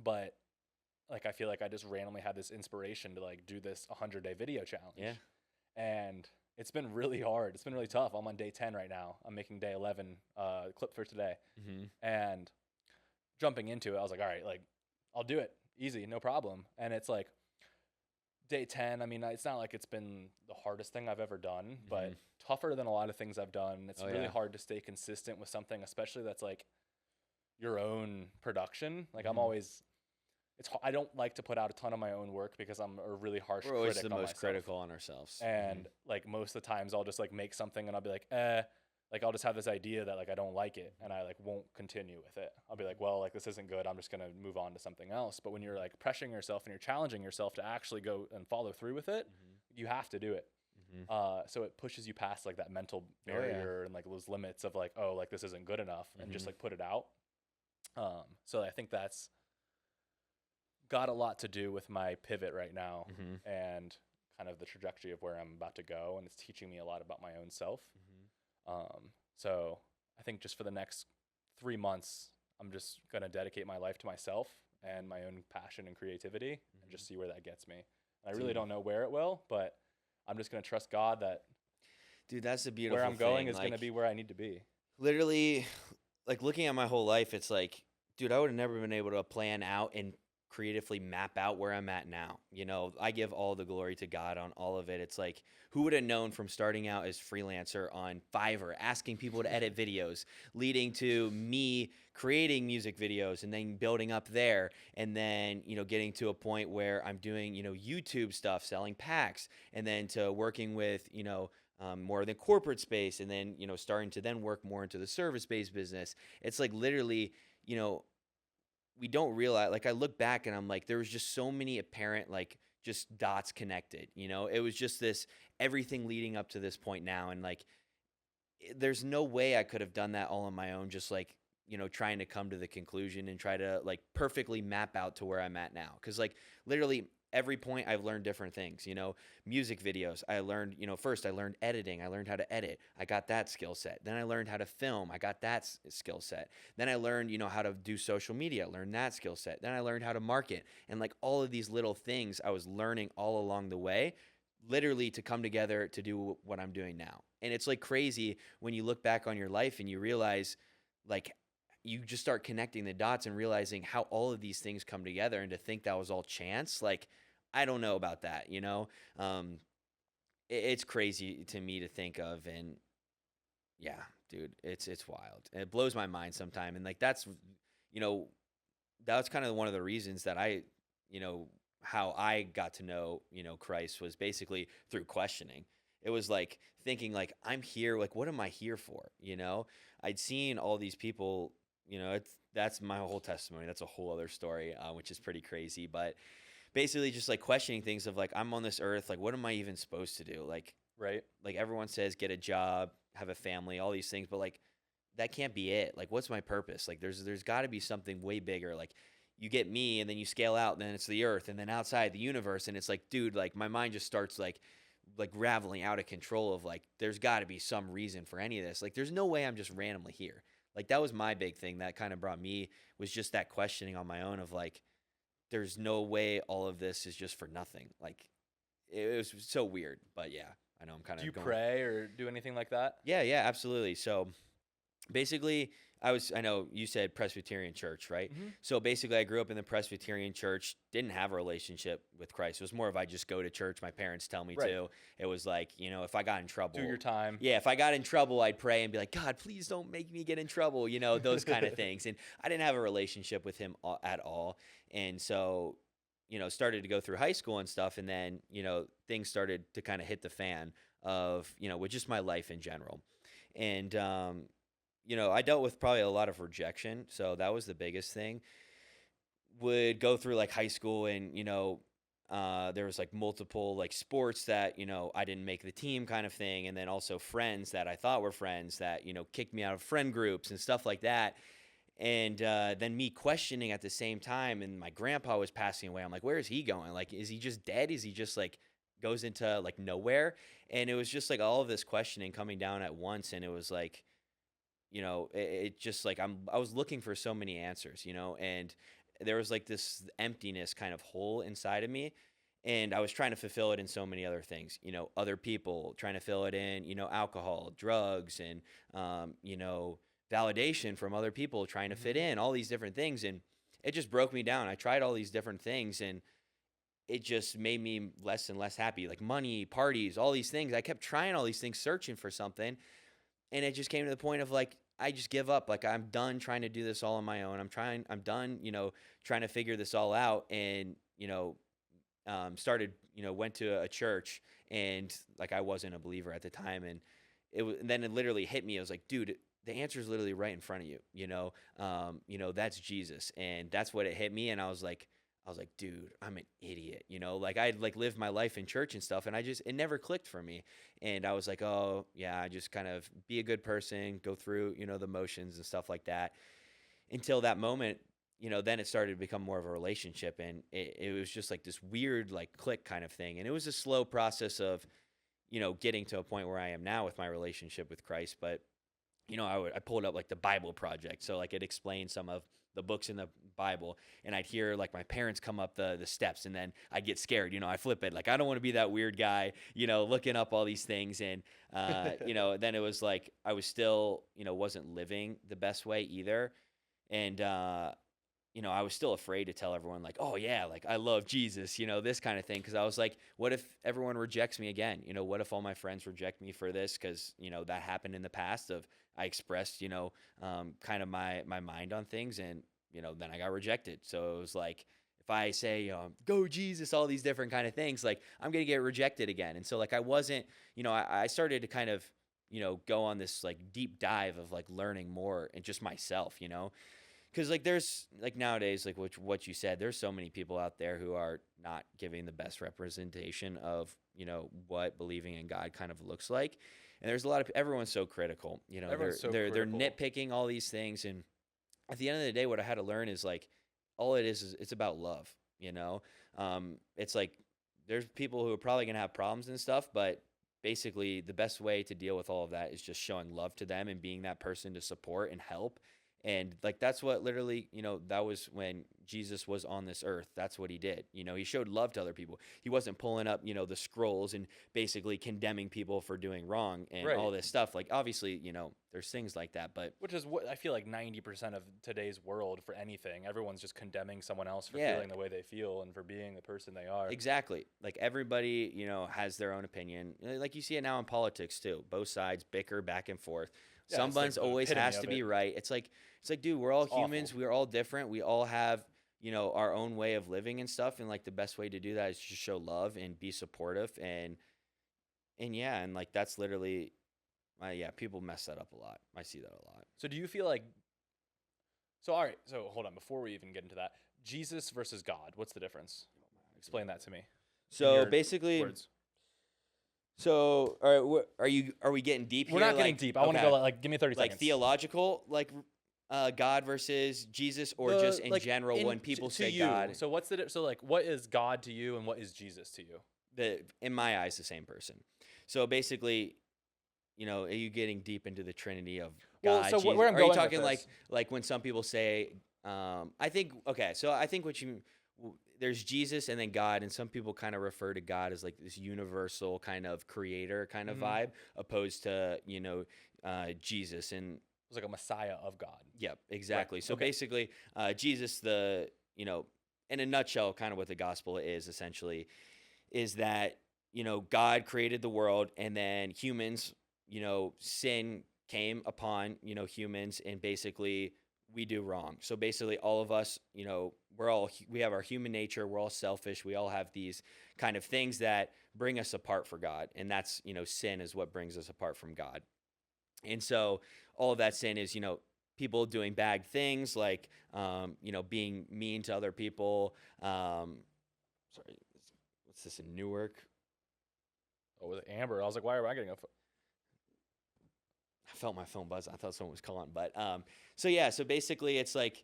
but like I feel like I just randomly had this inspiration to like do this 100-day video challenge. Yeah. And it's been really hard. It's been really tough. I'm on day 10 right now. I'm making day 11 clip for today. Mhm. And jumping into it, I was like, all right, like I'll do it. Easy, no problem. And it's like day 10, I mean, it's not like it's been the hardest thing I've ever done, but Mhm. tougher than a lot of things I've done. It's Oh, really yeah. hard to stay consistent with something, especially that's like your own production. Like I'm Mhm. always I don't like to put out a ton of my own work because I'm a really harsh We're always critic the on most myself. critical on ourselves. And like most of the times I'll just like make something and I'll be like, like I'll just have this idea that like I don't like it and I like won't continue with it. I'll be like, well, like this isn't good. I'm just going to move on to something else. But when you're like pressuring yourself and you're challenging yourself to actually go and follow through with it, Mhm. you have to do it. Mhm. So it pushes you past like that mental Oh, yeah. barrier and like those limits of like, oh, like this isn't good enough, and just Mhm. like put it out. So I think that's got a lot to do with my pivot right now Mhm. and kind of the trajectory of where I'm about to go. And it's teaching me a lot about my own self. So I think just for the next 3 months, I'm just going to dedicate my life to myself and my own passion and creativity and just see where that gets me. And I really Dude. don't know where it will, but I'm just going to trust God that Dude, that's a beautiful where I'm going thing. is going to Like, be where I need to be. literally, like looking at my whole life, it's like, dude, I would have never been able to plan out and creatively map out where I'm at now. You know, I give all the glory to God on all of it. It's like, who would have known from starting out as freelancer on Fiverr, asking people to edit videos, leading to me creating music videos and then building up there, and then, you know, getting to a point where I'm doing, you know, YouTube stuff, selling packs, and then to working with, you know, more than corporate space, and then, you know, starting to then work more into the service-based business. It's like literally, you know, we don't realize, like I look back and I'm like, there was just so many apparent, like just dots connected, you know, it was just this, everything leading up to this point now. And like, there's no way I could have done that all on my own, just like, you know, trying to come to the conclusion and try to like perfectly map out to where I'm at now. Cause like literally every point I've learned different things, you know, music videos. I learned, you know, first I learned editing. I learned how to edit. I got that skill set. Then I learned how to film. I got that skill set. Then I learned, you know, how to do social media. I learned that skill set. Then I learned how to market, and like all of these little things I was learning all along the way literally to come together to do what I'm doing now. And it's like crazy when you look back on your life and you realize, like, you just start connecting the dots and realizing how all of these things come together, and to think that was all chance. Like, I don't know about that, you know? Um, it's crazy to me to think of. And yeah, dude, it's wild. And it blows my mind sometime. And like, you know, that's kind of one of the reasons that you know, how I got to know, Christ was basically through questioning. It was like thinking like, I'm here, like, what am I here for? I'd seen all these people, that's my whole testimony. That's a whole other story, which is pretty crazy. But basically just like questioning things of like, I'm on this earth, like, what am I even supposed to do? Right. Like everyone says, get a job, have a family, all these things, but like, that can't be it. Like, what's my purpose? Like, there's got to be something way bigger. Like, you get me, and then you scale out, and then it's the earth, and then outside the universe, and it's like, dude, like my mind just starts like raveling out of control of like, there's got to be some reason for any of this. Like, there's no way I'm just randomly here. Like, that was my big thing that kind of brought me, was just that questioning on my own of like, there's no way all of this is just for nothing. Like, it was so weird. But yeah, I know I'm kind of Do you pray or do anything like that? Yeah, absolutely. So basically, I know you said Presbyterian church, right? Mm-hmm. So basically, I grew up in the Presbyterian church, didn't have a relationship with Christ. It was more of, I just go to church, my parents tell me Right. to. It was like, if I got in trouble. Do your time. Yeah, if I got in trouble, I'd pray and be like, God, please don't make me get in trouble, those kind of things. And I didn't have a relationship with him at all. And so, started to go through high school and stuff. And then, things started to kind of hit the fan of, with just my life in general. And, I dealt with probably a lot of rejection. So that was the biggest thing. Would go through like high school, and, there was like multiple like sports that, I didn't make the team kind of thing. And then also friends that I thought were friends that, kicked me out of friend groups and stuff like that. And then me questioning at the same time. And my grandpa was passing away. I'm like, where is he going? Like, is he just dead? Is he just like goes into like nowhere? And it was just like all of this questioning coming down at once. And it was like, it just like, I was looking for so many answers, and there was like this emptiness kind of hole inside of me. And I was trying to fulfill it in so many other things, other people, trying to fill it in, alcohol, drugs, and, validation from other people, trying to fit in, all these different things. And it just broke me down. I tried all these different things, and it just made me less and less happy. Like money, parties, all these things. I kept trying all these things, searching for something. And it just came to the point of like, I just give up. Like, I'm done trying to do this all on my own. I'm done, trying to figure this all out. And, started, went to a church, and like, I wasn't a believer at the time. And then it literally hit me. I was like, dude, the answer is literally right in front of you, that's Jesus. And that's what it hit me. And I was like, dude, I'm an idiot, like I'd like lived my life in church and stuff, and it never clicked for me. And I was like, oh yeah, I just kind of be a good person, go through, the motions and stuff like that, until that moment, then it started to become more of a relationship. And it was just like this weird, like click kind of thing. And it was a slow process of, getting to a point where I am now with my relationship with Christ. But, I pulled up like the Bible Project. So like it explained some of the books in the Bible, and I'd hear like my parents come up the steps, and then I'd get scared, I flip it. Like, I don't want to be that weird guy, looking up all these things. And, then it was like, I was still, wasn't living the best way either. And, I was still afraid to tell everyone like, oh yeah, like I love Jesus, this kind of thing. Cause I was like, what if everyone rejects me again? What if all my friends reject me for this? Cause that happened in the past of, I expressed, kind of my mind on things, and, then I got rejected. So it was like, if I say, go Jesus, all these different kind of things, like I'm going to get rejected again. And so like, I wasn't, I started to kind of, go on this like deep dive of like learning more and just myself, because like there's like nowadays, like what you said, there's so many people out there who are not giving the best representation of, what believing in God kind of looks like. And there's a lot of, everyone's so critical, they're nitpicking all these things. And at the end of the day, what I had to learn is like, all it is it's about love, it's like, there's people who are probably going to have problems and stuff, but basically the best way to deal with all of that is just showing love to them and being that person to support and help. And like that's what literally, that was when Jesus was on this earth. That's what he did. He showed love to other people. He wasn't pulling up, the scrolls and basically condemning people for doing wrong and Right. all this stuff. Like obviously, there's things like that, but Which is what I feel like 90% of today's world for anything. Everyone's just condemning someone else for yeah, feeling the way they feel and for being the person they are. exactly. Like everybody, has their own opinion. Like you see it now in politics too. Both sides bicker back and forth. Yeah, it's like Someone's the always epitome has of to be it. right. It's like, dude, we're all It's awful. humans. We're all different. We all have, our own way of living and stuff. And like the best way to do that is just show love and be supportive. And yeah, and like that's literally, yeah, people mess that up a lot. I see that a lot. So do you feel like all right, so hold on before we even get into that. Jesus versus God, what's the difference? Explain that to me. So your basically, Words. so all right, are we getting deep We're here? not getting Like, deep. I want to okay. go like give me 30 Like seconds. theological, like God versus Jesus, or just in Like, general when people to say you. God? So what's the so like what is God to you and what is Jesus to you? In my eyes, the same person. So basically, are you getting deep into the Trinity of Well, God? so Jesus? where I'm Are going you with talking this- like when some people say, I think okay, so I think there's Jesus and then God, and some people kind of refer to God as like this universal kind of creator kind of vibe, opposed to Jesus and It was like a Messiah of God. yep, exactly. So Okay. basically, Jesus, in a nutshell, kind of what the gospel is essentially, is that, God created the world and then humans, sin came upon, humans and basically we do wrong. So basically all of us, we have our human nature. We're all selfish. We all have these kind of things that bring us apart from God. And that's, sin is what brings us apart from God. And so all of that sin is, people doing bad things like, being mean to other people. Sorry, what's this in Newark? Oh, with Amber, I was like, why am I getting a? I felt my phone buzz. I thought someone was calling, but so yeah. So basically, it's like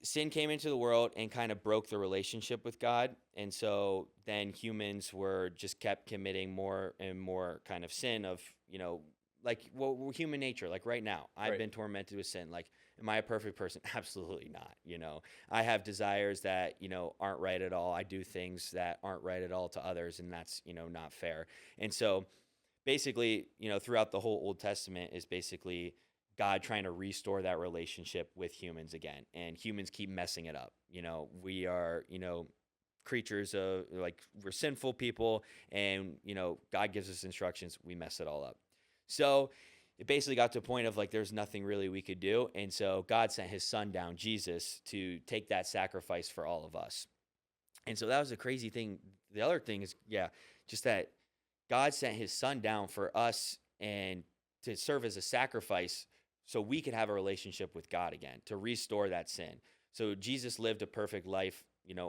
sin came into the world and kind of broke the relationship with God, and so then humans were just kept committing more and more kind of sin of like well, human nature. Like right now, I've Right. been tormented with sin. Like, am I a perfect person? Absolutely not. I have desires that aren't right at all. I do things that aren't right at all to others, and that's not fair. And so basically, throughout the whole Old Testament is basically God trying to restore that relationship with humans again. And humans keep messing it up. We are, creatures of like we're sinful people and, God gives us instructions. We mess it all up. So it basically got to a point of like, there's nothing really we could do. And so God sent his son down, Jesus, to take that sacrifice for all of us. And so that was a crazy thing. The other thing is, yeah, just that God sent his son down for us and to serve as a sacrifice so we could have a relationship with God again, to restore that sin. So Jesus lived a perfect life,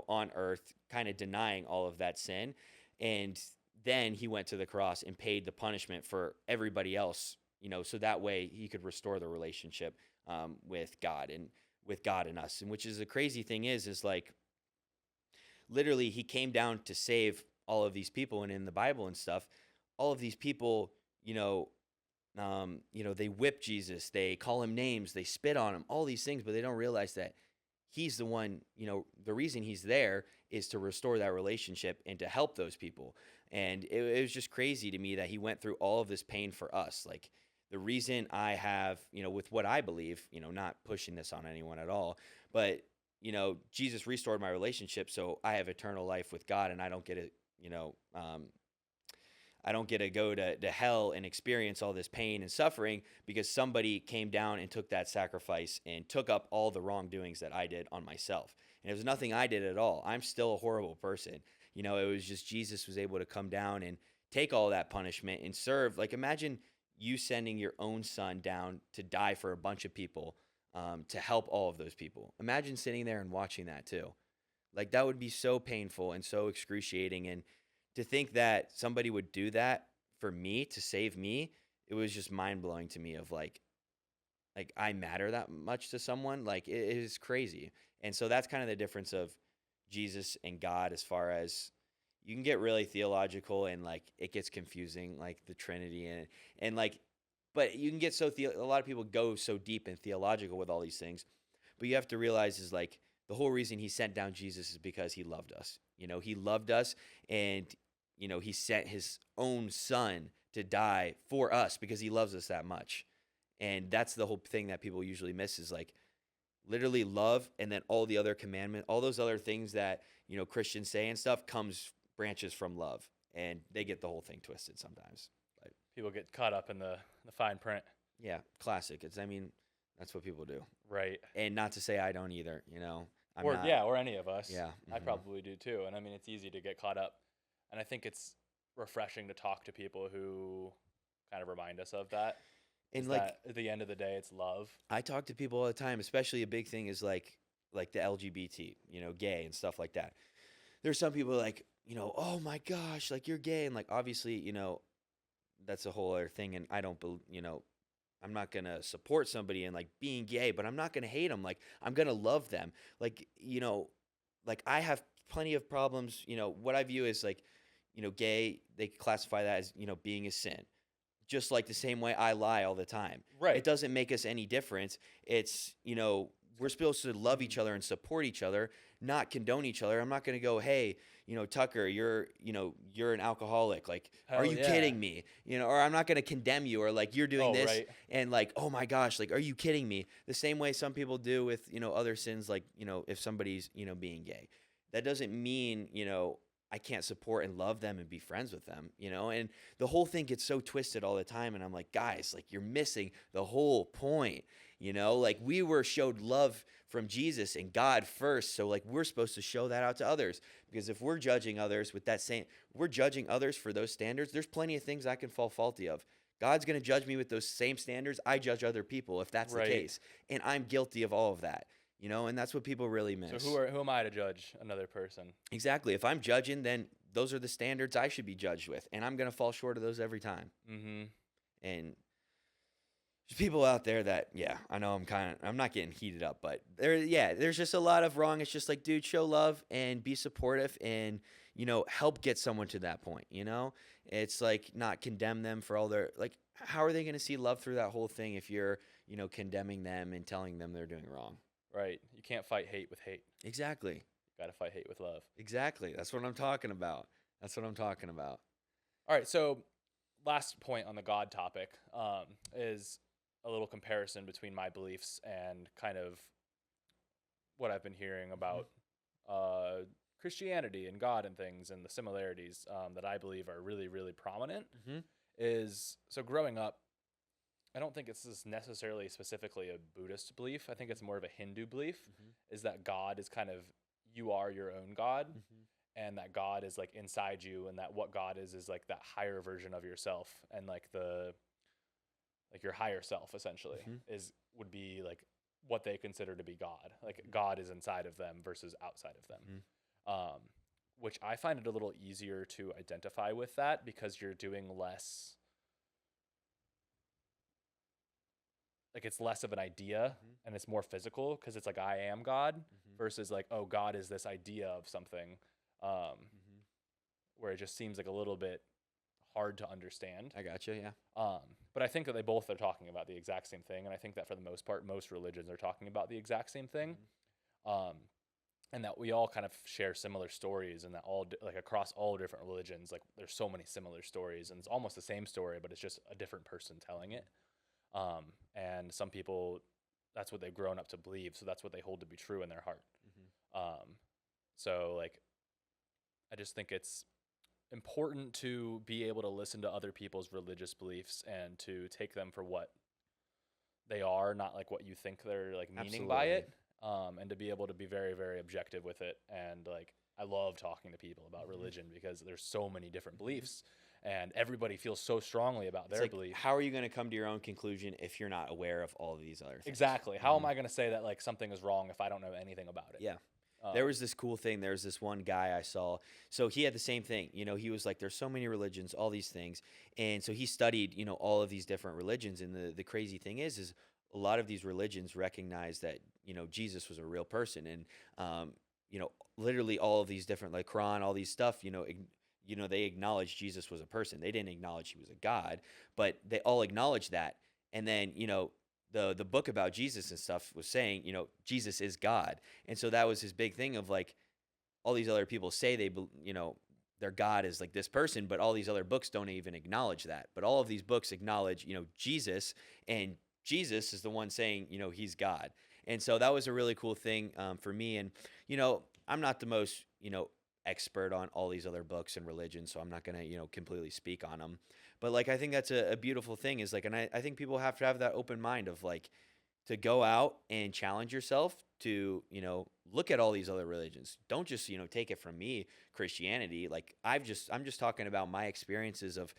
on earth, kind of denying all of that sin. And then he went to the cross and paid the punishment for everybody else, so that way he could restore the relationship with God and us. And which is the crazy thing is like, literally he came down to save all of these people, and in the Bible and stuff, all of these people, they whip Jesus, they call him names, they spit on him, all these things, but they don't realize that he's the one, the reason he's there is to restore that relationship and to help those people. And it was just crazy to me that he went through all of this pain for us. Like the reason I have, with what I believe, not pushing this on anyone at all, but Jesus restored my relationship, so I have eternal life with God, and I don't get it. I don't get to go to hell and experience all this pain and suffering because somebody came down and took that sacrifice and took up all the wrongdoings that I did on myself. And it was nothing I did at all. I'm still a horrible person. It was just Jesus was able to come down and take all that punishment and serve. Like imagine you sending your own son down to die for a bunch of people, to help all of those people. Imagine sitting there and watching that too. Like that would be so painful and so excruciating. And to think that somebody would do that for me to save me, it was just mind blowing to me of like I matter that much to someone. Like it is crazy. And so that's kind of the difference of Jesus and God, as far as you can get really theological and like it gets confusing, like the Trinity and like But you can get a lot of people go so deep and theological with all these things. But you have to realize is like the whole reason he sent down Jesus is because he loved us. He loved us, and he sent his own son to die for us because he loves us that much. And that's the whole thing that people usually miss is like literally love, and then all the other commandment, all those other things that Christians say and stuff branches from love, and they get the whole thing twisted sometimes. But People get caught up in the fine print. yeah, classic. That's what people do. Right. And not to say I don't either. Or any of us. Yeah, I mhm. probably do too. And I mean, it's easy to get caught up. And I think it's refreshing to talk to people who kind of remind us of that. And Is like that at the end of the day, it's love. I talk to people all the time, especially a big thing is like the LGBT, gay and stuff like that. There's some people like, oh my gosh, like you're gay, and like obviously, that's a whole other thing. And I don't, I'm not gonna support somebody and like being gay, but I'm not gonna hate them. Like I'm gonna love them. Like like I have plenty of problems. What I view as like, gay. They classify that as being a sin. Just like the same way I lie all the time. Right. It doesn't make us any difference. It's, we're supposed to love each other and support each other, not condone each other. I'm not going to go, hey, Tucker, you're an alcoholic. Like, Hell are you yeah. kidding me? Or I'm not going to condemn you, or like you're doing this Right. and like, oh my gosh, like, are you kidding me? The same way some people do with, other sins, like, if somebody's, being gay. That doesn't mean, I can't support and love them and be friends with them, and the whole thing gets so twisted all the time. And I'm like, guys, like you're missing the whole point, like we were showed love from Jesus and God first. So like, we're supposed to show that out to others, because if we're judging others with we're judging others for those standards, there's plenty of things I can fall faulty of. God's going to judge me with those same standards I judge other people, if that's Right. the case. And I'm guilty of all of that. And that's what people really miss. So who am I to judge another person? Exactly. If I'm judging, then those are the standards I should be judged with, and I'm going to fall short of those every time. Mm-hmm. And there's people out there that, yeah, I know I'm not getting heated up, but there's just a lot of wrong. It's just like, dude, show love and be supportive and, help get someone to that point, It's like not condemn them for all their, like, how are they going to see love through that whole thing if you're, condemning them and telling them they're doing wrong? Right. You can't fight hate with hate. Exactly. You got to fight hate with love. Exactly. That's what I'm talking about. All right. So last point on the God topic is a little comparison between my beliefs and kind of what I've been hearing about Christianity and God and things, and the similarities that I believe are really, really prominent. Mm-hmm. So growing up, I don't think this is necessarily specifically a Buddhist belief. I think it's more of a Hindu belief, is that God is kind of, you are your own God, and that God is like inside you, and that what God is like that higher version of yourself, and like your higher self essentially would be like what they consider to be God. Like God is inside of them versus outside of them. Which I find it a little easier to identify with that, because you're doing less, like it's less of an idea and it's more physical, because it's like I am God versus like, oh, God is this idea of something, where it just seems like a little bit hard to understand. I gotcha, yeah. But I think that they both are talking about the exact same thing, and I think that for the most part, most religions are talking about the exact same thing, and that we all kind of share similar stories, and that all like across all different religions, like there's so many similar stories, and it's almost the same story, but it's just a different person telling it. And some people, that's what they've grown up to believe, so that's what they hold to be true in their heart. So like, I just think it's important to be able to listen to other people's religious beliefs and to take them for what they are, not like what you think they're like meaning by it. And to be able to be very, very objective with it. And like, I love talking to people about religion, because there's so many different beliefs, and everybody feels so strongly about their belief. How are you going to come to your own conclusion if you're not aware of all of these other things? Exactly. How am I going to say that like something is wrong if I don't know anything about it? Yeah. There was this cool thing. There was this one guy I saw. So he had the same thing. He was like, there's so many religions, all these things. And so he studied, all of these different religions. And the crazy thing is a lot of these religions recognize that, Jesus was a real person. And, literally all of these different, like Quran, all these stuff, they acknowledged Jesus was a person. They didn't acknowledge he was a God, but they all acknowledged that. And then, the book about Jesus and stuff was saying, Jesus is God. And so that was his big thing of like, all these other people say their God is like this person, but all these other books don't even acknowledge that. But all of these books acknowledge, Jesus, and Jesus is the one saying, he's God. And so that was a really cool thing for me. And, I'm not the most, expert on all these other books and religions, so I'm not going to, completely speak on them. But like, I think that's a beautiful thing is like, and I think people have to have that open mind of like, to go out and challenge yourself to, look at all these other religions. Don't just, take it from me, Christianity. Like I'm just talking about my experiences of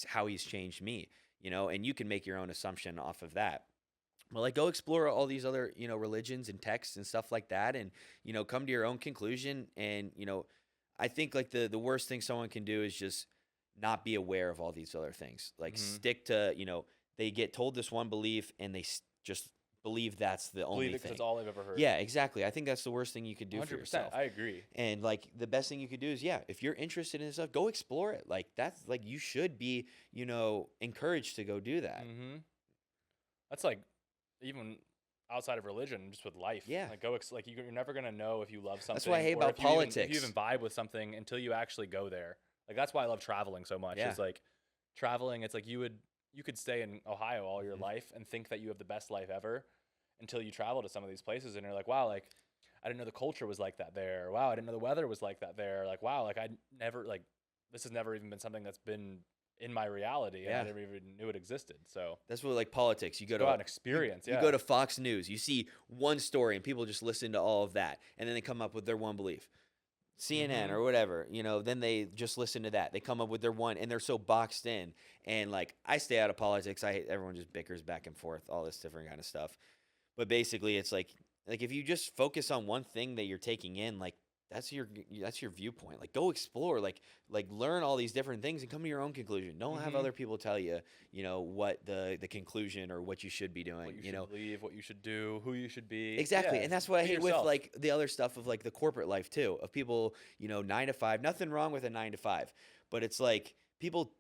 how he's changed me, and you can make your own assumption off of that. But like go explore all these other, religions and texts and stuff like that and, come to your own conclusion. And, I think like the worst thing someone can do is just not be aware of all these other things. Like stick to, they get told this one belief and they just believe that's the only Believe it 'cause thing. it's all they've ever heard. Yeah, exactly. I think that's the worst thing you could do for 100%. yourself. I agree. And like the best thing you could do is, if you're interested in this stuff, go explore it. Like that's like you should be, encouraged to go do that. That's like even outside of religion, just with life. Yeah. Like like you're never gonna know if you love something. That's what I hate or about if you even- politics. if you even vibe with something until you actually go there. Like that's why I love traveling so much. Yeah. It's like traveling. It's like you could stay in Ohio all your Mhm. life and think that you have the best life ever until you travel to some of these places and you're like, wow, like I didn't know the culture was like that there. Wow, I didn't know the weather was like that there. Like wow, like I never like this has never even been something that's been in my reality, and Yeah. I never even knew it existed. So That's what like politics. You go out and experience. You go to Fox News, you see one story, and people just listen to all of that, and then they come up with their one belief. CNN or whatever, then they just listen to that. They come up with their one, and they're so boxed in. And like, I stay out of politics. I hate everyone just bickers back and forth, all this different kind of stuff. But basically, it's like if you just focus on one thing that you're taking in, like that's your viewpoint. Like go explore, like learn all these different things and come to your own conclusion. Don't have other people tell you, what the conclusion or what you should be doing. What you should believe, what you should do, who you should be. Exactly. Yeah, And that's what I be hate yourself. with like the other stuff of like the corporate life too, of people, 9 to 5, nothing wrong with a 9 to 5, but it's like people,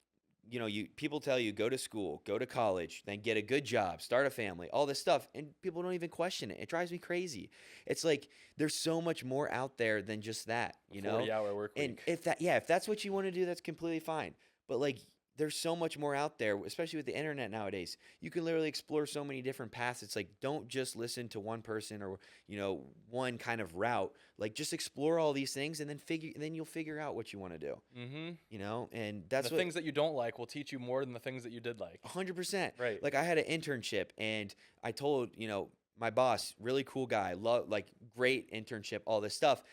people tell you go to school, go to college, then get a good job, start a family, all this stuff. And people don't even question it. It drives me crazy. It's like, there's so much more out there than just that, 40-hour work And week. if that's what you want to do, that's completely fine. But like, there's so much more out there, especially with the internet nowadays. You can literally explore so many different paths. It's like, don't just listen to one person or, one kind of route. Like just explore all these things and then you'll figure out what you want to do. And that's The things that you don't like will teach you more than the things that you did like. 100%. Right. Like I had an internship and I told, my boss, really cool guy, great internship, all this stuff.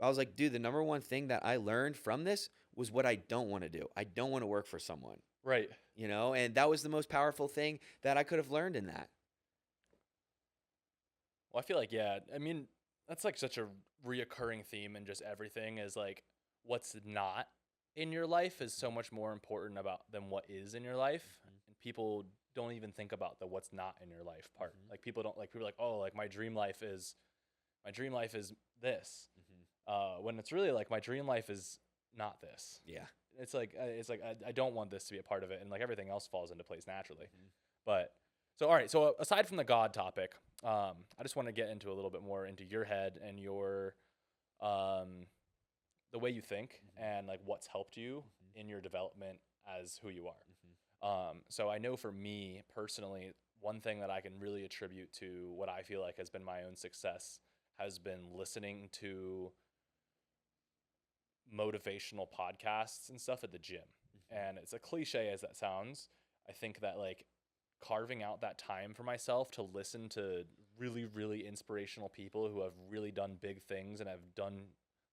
I was like, dude, the number one thing that I learned from this was what I don't want to do. I don't want to work for someone, Right. and that was the most powerful thing that I could have learned in that. Well, I feel like, I mean, that's like such a reoccurring theme in just everything is like what's not in your life is so much more important than what is in your life. And people don't even think about the what's not in your life part. Like people are like, oh, like my dream life is this. When it's really like my dream life is not this. Yeah. It's like I don't want this to be a part of it, and like everything else falls into place naturally. But so all right, so aside from the God topic, I just want to get into a little bit more into your head and your the way you think and like what's helped you in your development as who you are. So I know for me personally, one thing that I can really attribute to what I feel like has been my own success has been listening to motivational podcasts and stuff at the gym. And it's a cliche as that sounds. I think that like carving out that time for myself to listen to really, really inspirational people who have really done big things and have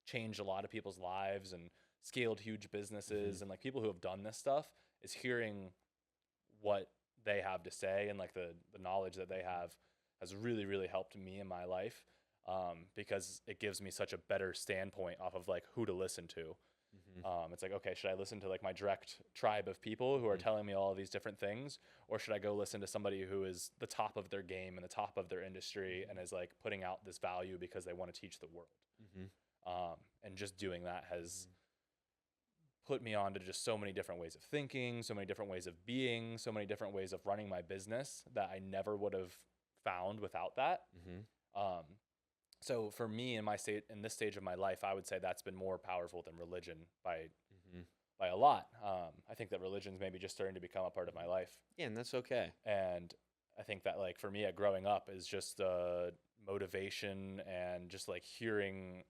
changed a lot of people's lives and scaled huge businesses and like people who have done this stuff is hearing what they have to say and like the knowledge that they have has really, really helped me in my life. Because it gives me such a better standpoint off of like who to listen to. It's like, okay, should I listen to like my direct tribe of people who are telling me all of these different things, or should I go listen to somebody who is the top of their game and the top of their industry and is like putting out this value because they want to teach the world. And just doing that has put me on to just so many different ways of thinking, so many different ways of being, so many different ways of running my business that I never would have found without that. Um, so for me in this stage of my life, I would say that's been more powerful than religion by a lot. I think that religion's maybe just starting to become a part of my life. Yeah, and that's okay. And I think that like for me at growing up is just motivation and just like hearing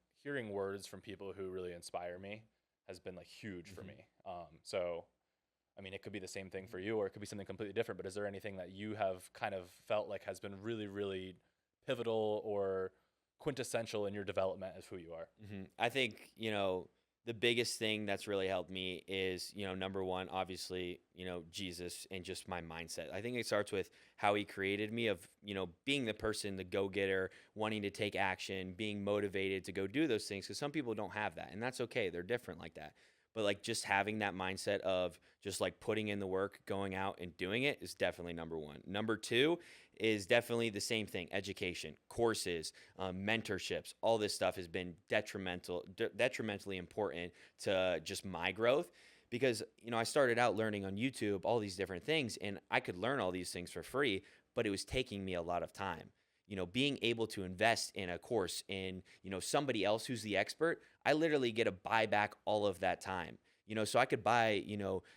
words from people who really inspire me has been like huge for me. So I mean, it could be the same thing for you, or it could be something completely different, but is there anything that you have kind of felt like has been really, really pivotal or quintessential in your development as who you are? I think, the biggest thing that's really helped me is, number one, obviously, Jesus and just my mindset. I think it starts with how he created me of, being the person, the go-getter, wanting to take action, being motivated to go do those things. Because some people don't have that, and that's okay. They're different like that. But like just having that mindset of just like putting in the work, going out and doing it is definitely number one. Number two is definitely the same thing: education, courses, mentorships. All this stuff has been detrimentally important to just my growth, because I started out learning on YouTube all these different things, and I could learn all these things for free, but it was taking me a lot of time. Being able to invest in a course in, somebody else who's the expert, I literally get to buy back all of that time. So I could buy,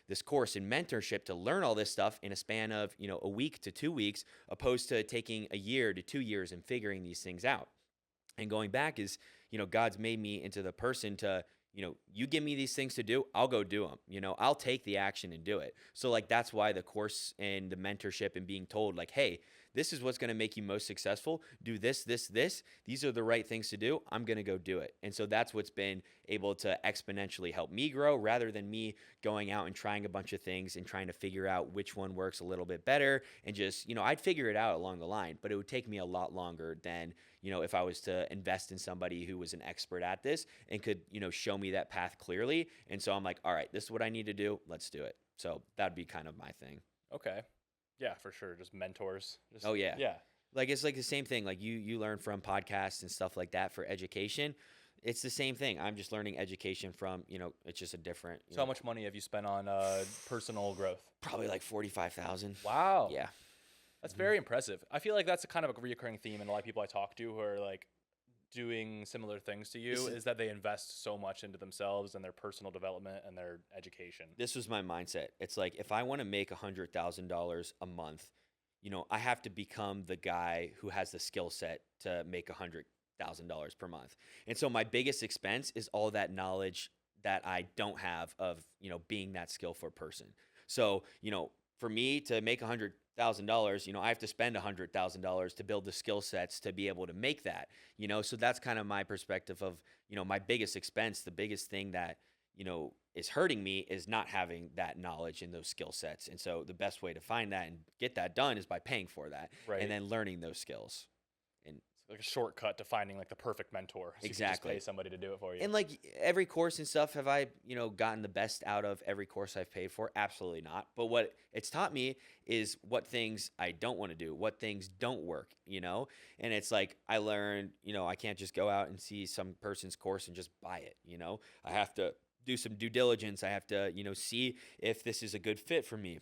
this course in mentorship to learn all this stuff in a span of, a week to 2 weeks, opposed to taking a year to 2 years and figuring these things out. And going back is, God's made me into the person to, you give me these things to do, I'll go do them. I'll take the action and do it. So like, that's why the course and the mentorship and being told like, hey, this is what's going to make you most successful. Do this, this, this. These are the right things to do. I'm going to go do it. And so that's what's been able to exponentially help me grow, rather than me going out and trying a bunch of things and trying to figure out which one works a little bit better. And just, I'd figure it out along the line, but it would take me a lot longer than, if I was to invest in somebody who was an expert at this and could, show me that path clearly. And so I'm like, all right, this is what I need to do. Let's do it. So that'd be kind of my thing. Okay. Yeah, for sure. Just mentors. Oh yeah. Yeah. Like it's like the same thing. Like you learn from podcasts and stuff like that for education. It's the same thing. I'm just learning education from, it's just a different. So how much money have you spent on personal growth? Probably like 45,000. Wow. Yeah. That's very impressive. I feel like that's a kind of a reoccurring theme in a lot of people I talk to who are like doing similar things to you, is that they invest so much into themselves and their personal development and their education. This was my mindset. It's like, if I want to make $100,000 a month, I have to become the guy who has the skill set to make $100,000 per month. And so my biggest expense is all that knowledge that I don't have of, being that skillful person. So, for me to make $100,000, I have to spend $100,000 to build the skill sets to be able to make that, so that's kind of my perspective of, my biggest expense. The biggest thing that, is hurting me is not having that knowledge and those skill sets. And so the best way to find that and get that done is by paying for that, right, and then learning those skills. And like a shortcut to finding like the perfect mentor. So exactly. You can just pay somebody to do it for you. And like every course and stuff, have I, gotten the best out of every course I've paid for? Absolutely not. But what it's taught me is what things I don't want to do, what things don't work, and it's like, I learned, I can't just go out and see some person's course and just buy it. I have to do some due diligence. I have to, see if this is a good fit for me.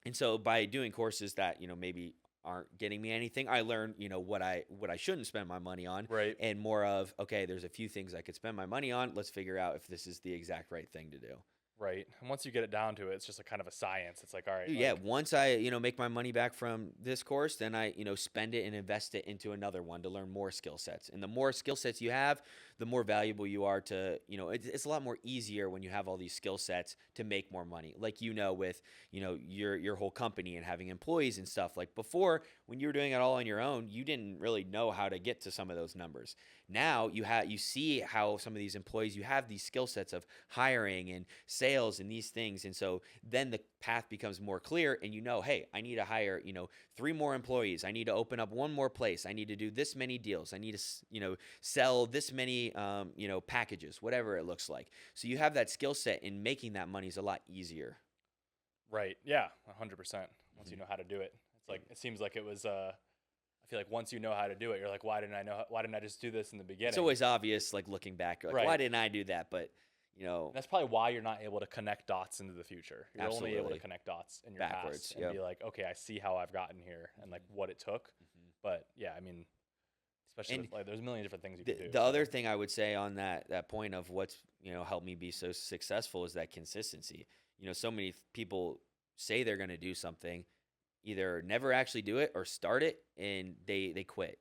And so by doing courses that, maybe aren't getting me anything, I learn, what I shouldn't spend my money on, right, and more of, okay, there's a few things I could spend my money on. Let's figure out if this is the exact right thing to do. Right. And once you get it down to it, it's just a kind of a science. It's like, all right. Yeah. Once I, make my money back from this course, then I, spend it and invest it into another one to learn more skill sets. And the more skill sets you have, the more valuable you are to, it's a lot more easier when you have all these skill sets to make more money. Like, with, your whole company and having employees and stuff. Like before, when you were doing it all on your own, you didn't really know how to get to some of those numbers. Now you see how some of these employees, you have these skill sets of hiring and sales and these things. And so then the path becomes more clear, and hey, I need to hire, 3 more employees. I need to open up 1 more place. I need to do this many deals. I need to, sell this many, packages, whatever it looks like. So you have that skill set, and making that money is a lot easier. Right. Yeah. 100%. Once you know how to do it, it's like, it seems like it was, I feel like once you know how to do it, you're like, why didn't I just do this in the beginning? It's always obvious, like looking back, like, right, why didn't I do that? But And that's probably why you're not able to connect dots into the future. You're only able to Absolutely. connect dots in your Backwards, past and yep. be like, okay, I see how I've gotten here and like what it took. But yeah, I mean, especially And with like, there's a million different things you can do. the other thing I would say on that point of what's helped me be so successful is that consistency. So many people say they're going to do something, either never actually do it or start it and they quit.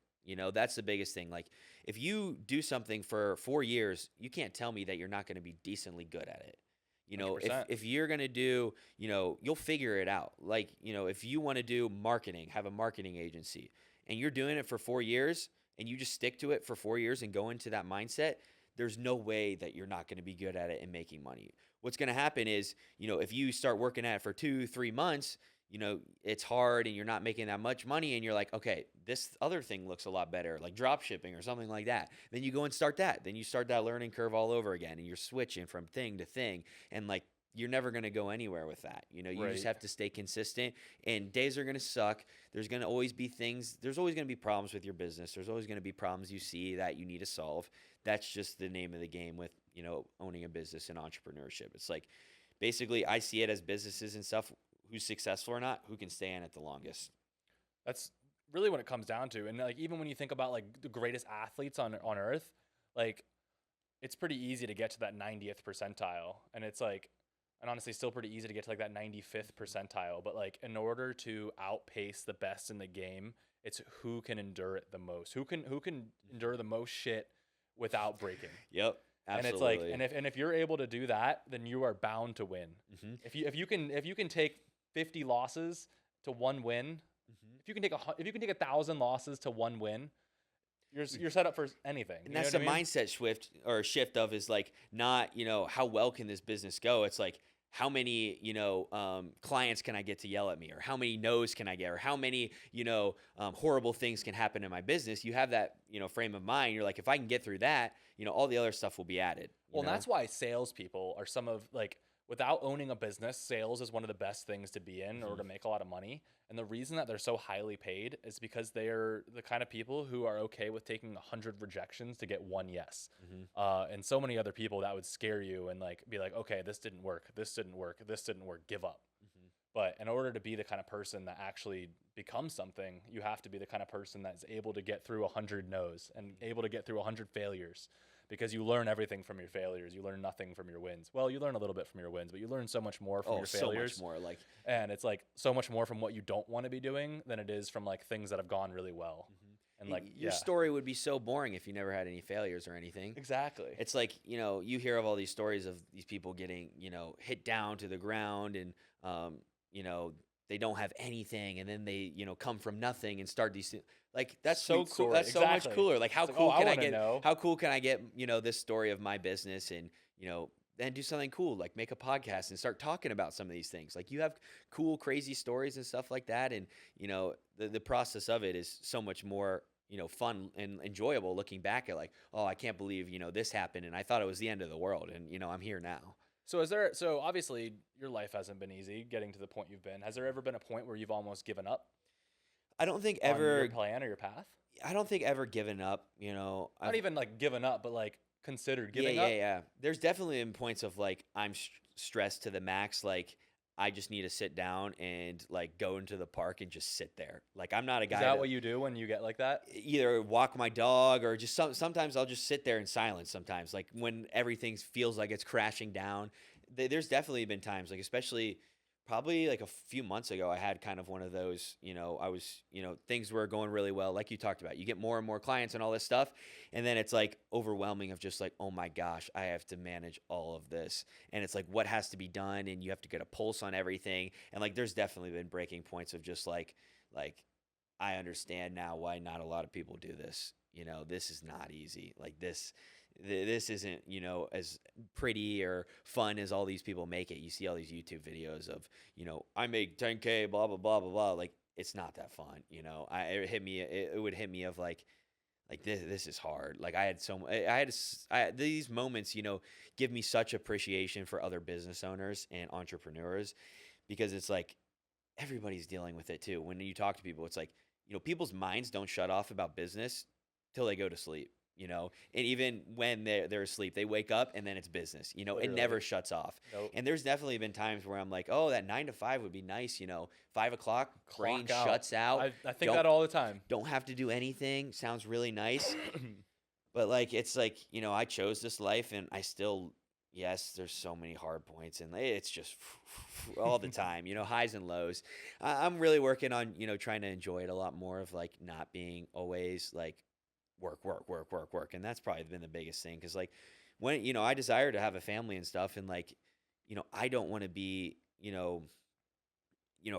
That's the biggest thing. Like if you do something for 4 years, you can't tell me that you're not going to be decently good at it. If 100%. you're going to do, you'll figure it out. Like, if you want to do marketing, have a marketing agency, and you're doing it for 4 years and you just stick to it for 4 years and go into that mindset, there's no way that you're not going to be good at it and making money. What's going to happen is, if you start working at it for 2-3 months, it's hard and you're not making that much money and you're like, okay, this other thing looks a lot better, like drop shipping or something like that. Then you go and start that. Then you start that learning curve all over again and you're switching from thing to thing. And like, you're never going to go anywhere with that. You Right. just have to stay consistent and days are going to suck. There's going to always be things. There's always going to be problems with your business. There's always going to be problems you see that you need to solve. That's just the name of the game with, owning a business and entrepreneurship. It's like, basically I see it as businesses and stuff. Who's successful or not, who can stay in it the longest. That's really what it comes down to. And like even when you think about like the greatest athletes on earth, like it's pretty easy to get to that 90th percentile. And it's like, and honestly still pretty easy to get to like that 95th percentile. But like in order to outpace the best in the game, it's who can endure it the most. Who can endure the most shit without breaking. Yep. Absolutely. And it's like, and if you're able to do that, then you are bound to win. If you can take 50 losses to one win, if you can take 1,000 losses to one win, you're set up for anything. And that's the mindset shift of is like not, how well can this business go? It's like, how many, clients can I get to yell at me, or how many no's can I get, or how many, horrible things can happen in my business? You have that, frame of mind. You're like, if I can get through that, all the other stuff will be added. Well, and that's why salespeople are some of like, without owning a business, sales is one of the best things to be in or to make a lot of money. And the reason that they're so highly paid is because they're the kind of people who are okay with taking 100 rejections to get one yes. And so many other people that would scare you and like be like, okay, this didn't work, this didn't work, this didn't work, give up. But in order to be the kind of person that actually becomes something, you have to be the kind of person that's able to get through 100 no's and able to get through 100 failures. Because you learn everything from your failures. You learn nothing from your wins. Well, you learn a little bit from your wins, but you learn so much more from your failures. So much more. And it's like so much more from what you don't want to be doing than it is from like things that have gone really well. And like your story would be so boring if you never had any failures or anything. Exactly. It's like, you hear of all these stories of these people getting, hit down to the ground and, they don't have anything and then they, come from nothing and start these things. Like that's so cool. That's so much cooler. Like how cool can I get? How cool can I get? This story of my business and then do something cool like make a podcast and start talking about some of these things. Like you have cool, crazy stories and stuff like that, and the process of it is so much more fun and enjoyable. Looking back at like, oh, I can't believe this happened, and I thought it was the end of the world, and I'm here now. So obviously your life hasn't been easy getting to the point you've been. Has there ever been a point where you've almost given up? I don't think on ever your plan or your path. I don't think ever given up. Not even like given up, but like considered giving up. Yeah. There's definitely been points of like I'm stressed to the max. Like I just need to sit down and like go into the park and just sit there. Like I'm not a guy. Is that what you do when you get like that? Either walk my dog or just sometimes I'll just sit there in silence. Sometimes like when everything feels like it's crashing down. There's definitely been times like especially. Probably like a few months ago, I had kind of one of those, I was, things were going really well. Like you talked about, you get more and more clients and all this stuff. And then it's like overwhelming of just like, oh my gosh, I have to manage all of this. And it's like, what has to be done? And you have to get a pulse on everything. And like, there's definitely been breaking points of just like, I understand now why not a lot of people do this. This is not easy. Like this isn't, as pretty or fun as all these people make it. You see all these YouTube videos of, I make 10K, blah, blah, blah, blah, blah. Like, it's not that fun. It would hit me of like this is hard. Like these moments, give me such appreciation for other business owners and entrepreneurs because it's like, everybody's dealing with it too. When you talk to people, it's like, people's minds don't shut off about business till they go to sleep. and even when they're asleep, they wake up and then it's business. It Literally. never shuts off. Nope. And there's definitely been times where I'm like, oh, that 9 to 5 would be nice. 5 o'clock, brain Clock out. shuts out. I think that all the time. Don't have to do anything. Sounds really nice. But like, it's like, I chose this life and I still, yes, there's so many hard points and it's just all the time, highs and lows. I'm really working on, trying to enjoy it a lot more of like not being always like work. And that's probably been the biggest thing. Cause like when, I desire to have a family and stuff and like, I don't want to be,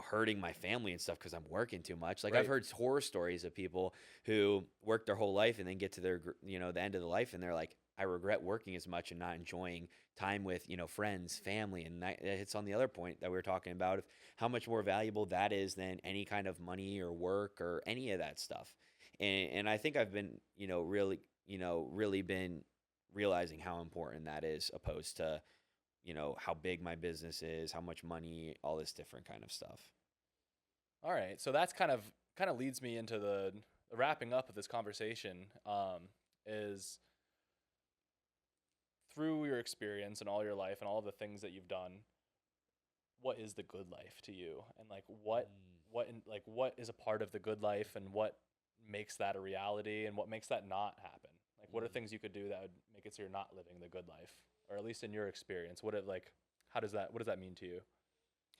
hurting my family and stuff because I'm working too much. Like I've Right. heard horror stories of people who work their whole life and then get to their, the end of the life and they're like, I regret working as much and not enjoying time with, friends, family. And that hits on the other point that we were talking about of how much more valuable that is than any kind of money or work or any of that stuff. And I think I've been, really been realizing how important that is opposed to, how big my business is, how much money, all this different kind of stuff. All right, so that's kind of leads me into the wrapping up of this conversation. Is through your experience and all your life and all the things that you've done, what is the good life to you? And like what is a part of the good life and what makes that a reality and what makes that not happen? Like what are things you could do that would make it so you're not living the good life? Or at least in your experience, what does that mean to you?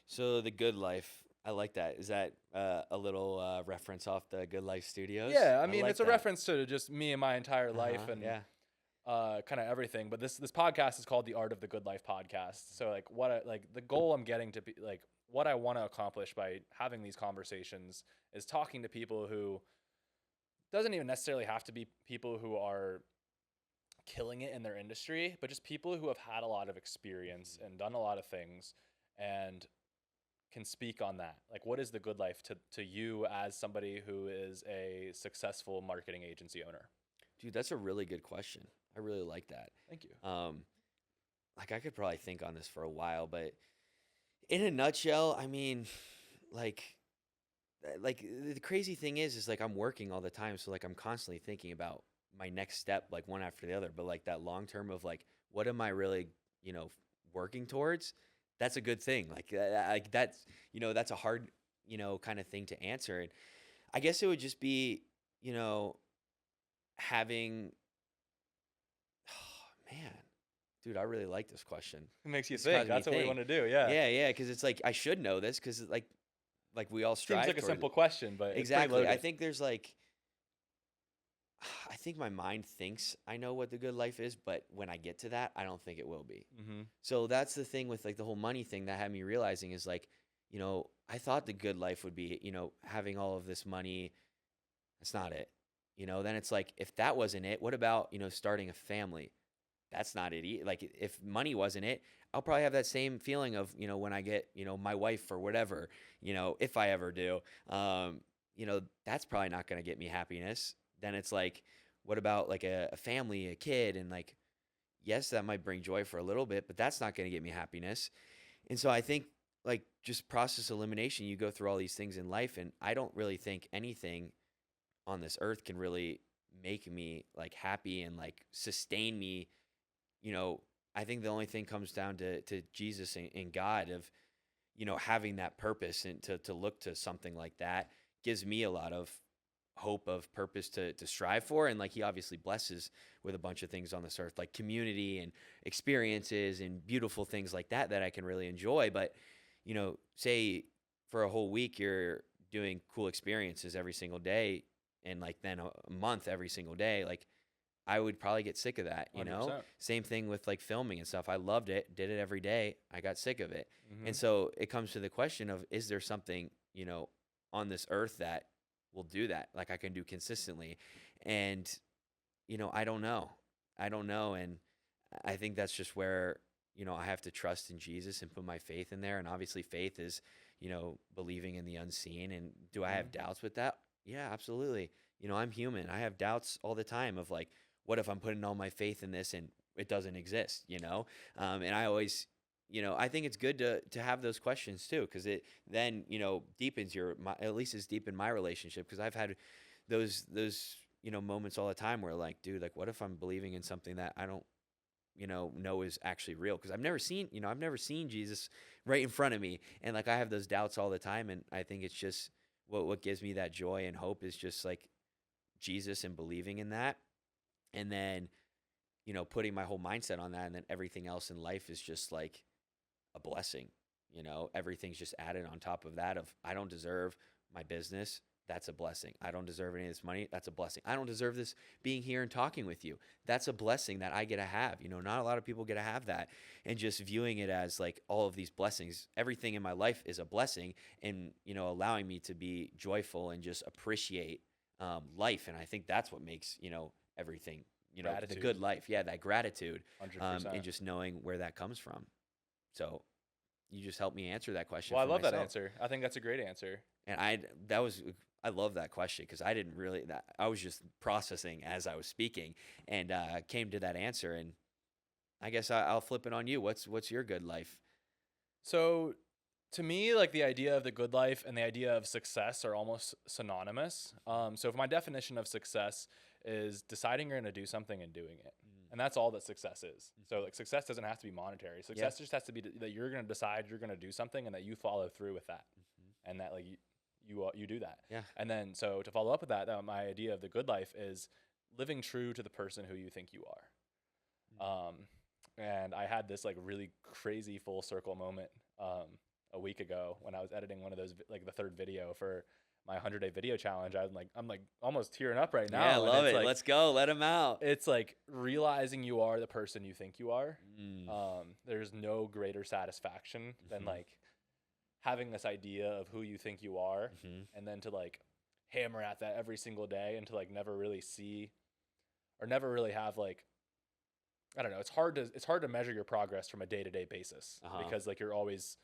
So the good life, I like that. Is that a little reference off the Good Life Studios? Yeah, I mean like it's a that. reference to just me and my entire life and yeah. kind of everything. But this podcast is called the Art of the Good Life podcast. So like the goal I'm getting to be like what I want to accomplish by having these conversations is talking to people who doesn't even necessarily have to be people who are killing it in their industry, but just people who have had a lot of experience and done a lot of things and can speak on that. Like what is the good life to you as somebody who is a successful marketing agency owner? Dude, that's a really good question. I really like that. Thank you. Like I could probably think on this for a while, but in a nutshell, I mean, like the crazy thing is like I'm working all the time, so like I'm constantly thinking about my next step, like one after the other. But like that long term of like, what am I really, working towards? That's a good thing. Like that's that's a hard kind of thing to answer. And I guess it would just be having. Oh man, dude, I really like this question. It makes you This think. caused me That's what we think. want to do. Yeah. Yeah, because it's like I should know this because like we all strive. Seems like a towards simple it. question, but Exactly. It's I think there's like, I think my mind thinks I know what the good life is, but when I get to that, I don't think it will be. mm-hmm. So that's the thing with like the whole money thing that had me realizing is like, I thought the good life would be, having all of this money. That's not it. Then it's like, if that wasn't it, what about, starting a family? That's not it. Like if money wasn't it, I'll probably have that same feeling of, when I get, my wife or whatever, if I ever do, that's probably not going to get me happiness. Then it's like, what about like a family, a kid? And like, yes, that might bring joy for a little bit, but that's not going to get me happiness. And so I think like just process elimination, you go through all these things in life. And I don't really think anything on this earth can really make me like happy and like sustain me. I think the only thing comes down to Jesus and God of, having that purpose and to look to something like that gives me a lot of hope of purpose to strive for. And like he obviously blesses with a bunch of things on this earth, like community and experiences and beautiful things like that I can really enjoy. But, say for a whole week, you're doing cool experiences every single day and like then a month every single day, like I would probably get sick of that, 100%. Same thing with like filming and stuff. I loved it, did it every day. I got sick of it. Mm-hmm. And so it comes to the question of, is there something, on this earth that will do that? Like I can do consistently. And, I don't know. And I think that's just where, I have to trust in Jesus and put my faith in there. And obviously faith is, believing in the unseen. And do I have doubts with that? Yeah, absolutely. I'm human. I have doubts all the time of like, what if I'm putting all my faith in this and it doesn't exist, And I always, I think it's good to have those questions too, because it then, deepens at least it's deepened my relationship, because I've had those moments all the time where like, dude, like what if I'm believing in something that I don't, know is actually real? Because I've never seen Jesus right in front of me. And like I have those doubts all the time. And I think it's just what gives me that joy and hope is just like Jesus and believing in that. And then, putting my whole mindset on that, and then everything else in life is just like a blessing. Everything's just added on top of that. Of I don't deserve my business. That's a blessing. I don't deserve any of this money. That's a blessing. I don't deserve this being here and talking with you. That's a blessing that I get to have. Not a lot of people get to have that. And just viewing it as like all of these blessings, everything in my life is a blessing, and, allowing me to be joyful and just appreciate life. And I think that's what makes, everything, the Gratitude. good life. Yeah, that gratitude, 100%. and just knowing where that comes from. So you just helped me answer that question. Well, I for love that myself. answer. I think that's a great answer. And I love that question because I didn't really, I was just processing as I was speaking, and came to that answer. And I guess I'll flip it on you. What's your good life? So to me, like the idea of the good life and the idea of success are almost synonymous. So if my definition of success is deciding you're going to do something and doing it. And that's all that success is. So like success doesn't have to be monetary. Success just has to be that you're going to decide you're going to do something and that you follow through with that. And that like you do that. Yeah. And then so to follow up with that, my idea of the good life is living true to the person who you think you are. And I had this like really crazy full circle moment a week ago when I was editing one of those like the third video for my 100-day video challenge. I'm like almost tearing up right now. Yeah, I love it. Like, Let's go. Let him out. It's like realizing you are the person you think you are. There's no greater satisfaction than like having this idea of who you think you are, and then to like hammer at that every single day, and to like never really see or never really have like, I don't know. It's hard to measure your progress from a day-to-day basis because like you're always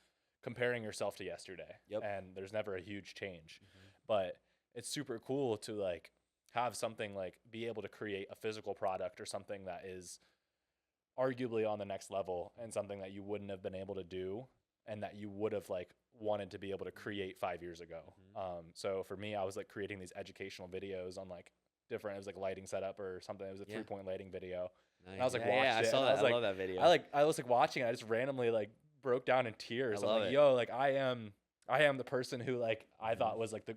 comparing yourself to yesterday, and there's never a huge change. But it's super cool to like have something like be able to create a physical product or something that is arguably on the next level, and something that you wouldn't have been able to do and that you would have like wanted to be able to create 5 years ago. So for me, I was like creating these educational videos on like different, it was like lighting setup or something. It was a 3-point lighting video. Nice. And I was like, I saw that. I love that video. I was like watching it. I just randomly like broke down in tears. I'm like, it. yo, like I am the person who like I thought was like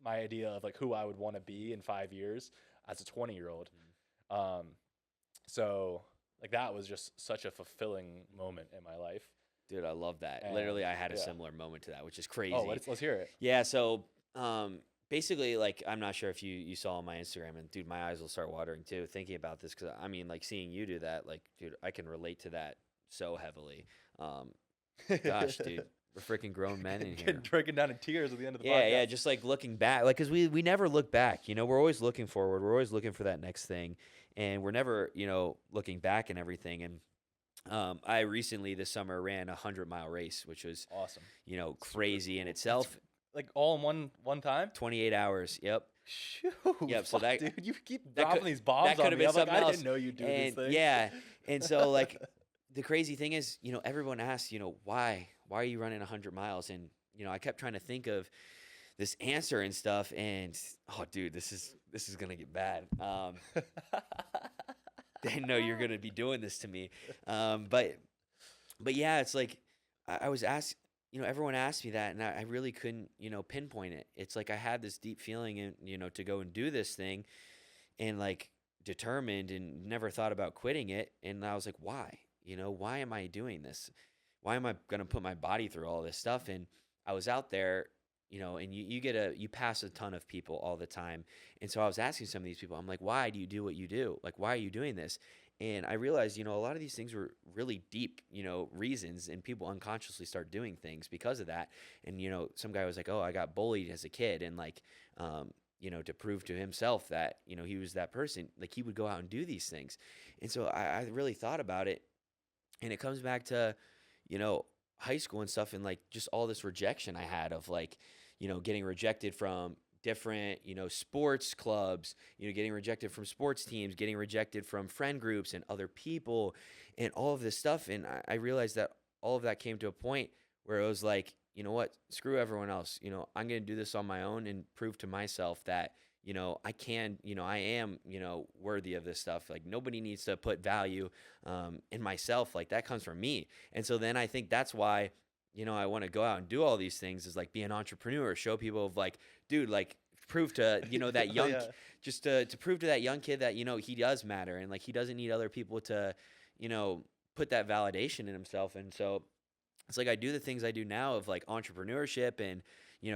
my idea of like who I would want to be in 5 years as a 20-year-old. So like that was just such a fulfilling moment in my life. Dude, I love that. And, literally, I had a similar moment to that, which is crazy. Oh, let's hear it. Yeah, so basically, like, I'm not sure if you saw on my Instagram, and dude, my eyes will start watering too thinking about this, because I mean, like, seeing you do that, like, dude, I can relate to that so heavily. Gosh, dude, we're freaking grown men in here. Breaking down in tears at the end of the podcast. Yeah, just like looking back, like, because we never look back, we're always looking forward, we're always looking for that next thing, and we're never, looking back and everything. And I recently this summer ran a 100-mile race, which was awesome, crazy in itself. It's like all in one time. 28 hours. Yep. Shoot. Yep. So that, dude, you keep dropping these bombs. That could have been something else. I didn't know you do these things. Yeah. And so like the crazy thing is, everyone asks, why are you running 100 miles? And I kept trying to think of this answer and stuff. And oh, dude, this is gonna get bad. They know you're gonna be doing this to me. But yeah, it's like I was asked. Everyone asked me that, and I really couldn't, pinpoint it. It's like I had this deep feeling, and to go and do this thing, and like determined, and never thought about quitting it. And I was like, why? Why am I doing this? Why am I gonna put my body through all this stuff? And I was out there, and you pass a ton of people all the time. And so I was asking some of these people, I'm like, why do you do what you do? Like, why are you doing this? And I realized, a lot of these things were really deep, reasons, and people unconsciously start doing things because of that. And, some guy was like, oh, I got bullied as a kid. And like, to prove to himself that, he was that person, like he would go out and do these things. And so I really thought about it, and it comes back to, high school and stuff, and like just all this rejection I had of like, getting rejected from different, sports clubs, getting rejected from sports teams, getting rejected from friend groups and other people and all of this stuff. And I realized that all of that came to a point where it was like, you know what, screw everyone else. I'm going to do this on my own and prove to myself that, I can, I am, worthy of this stuff. Like nobody needs to put value in myself. Like that comes from me. And so then I think that's why, I want to go out and do all these things is like be an entrepreneur, show people of like, dude, like prove to, that young, Yeah. just to prove to that young kid that, he does matter and like he doesn't need other people to, put that validation in himself. And so it's like I do the things I do now of like entrepreneurship and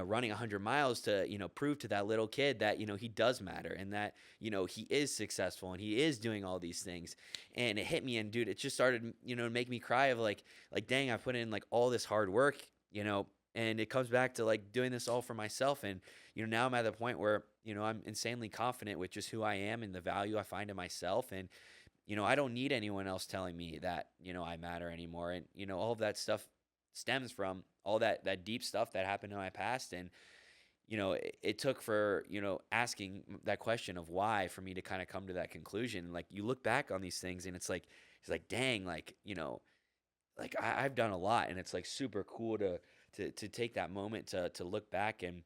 running 100 miles to prove to that little kid that he does matter and that he is successful and he is doing all these things. And it hit me, and dude, it just started to make me cry of like dang, I put in like all this hard work, and it comes back to like doing this all for myself. And now I'm at the point where I'm insanely confident with just who I am and the value I find in myself. And I don't need anyone else telling me that I matter anymore. And all of that stuff stems from all that deep stuff that happened in my past. And it took for asking that question of why for me to kind of come to that conclusion. Like you look back on these things and it's like dang, like like I've done a lot, and it's like super cool to take that moment to look back and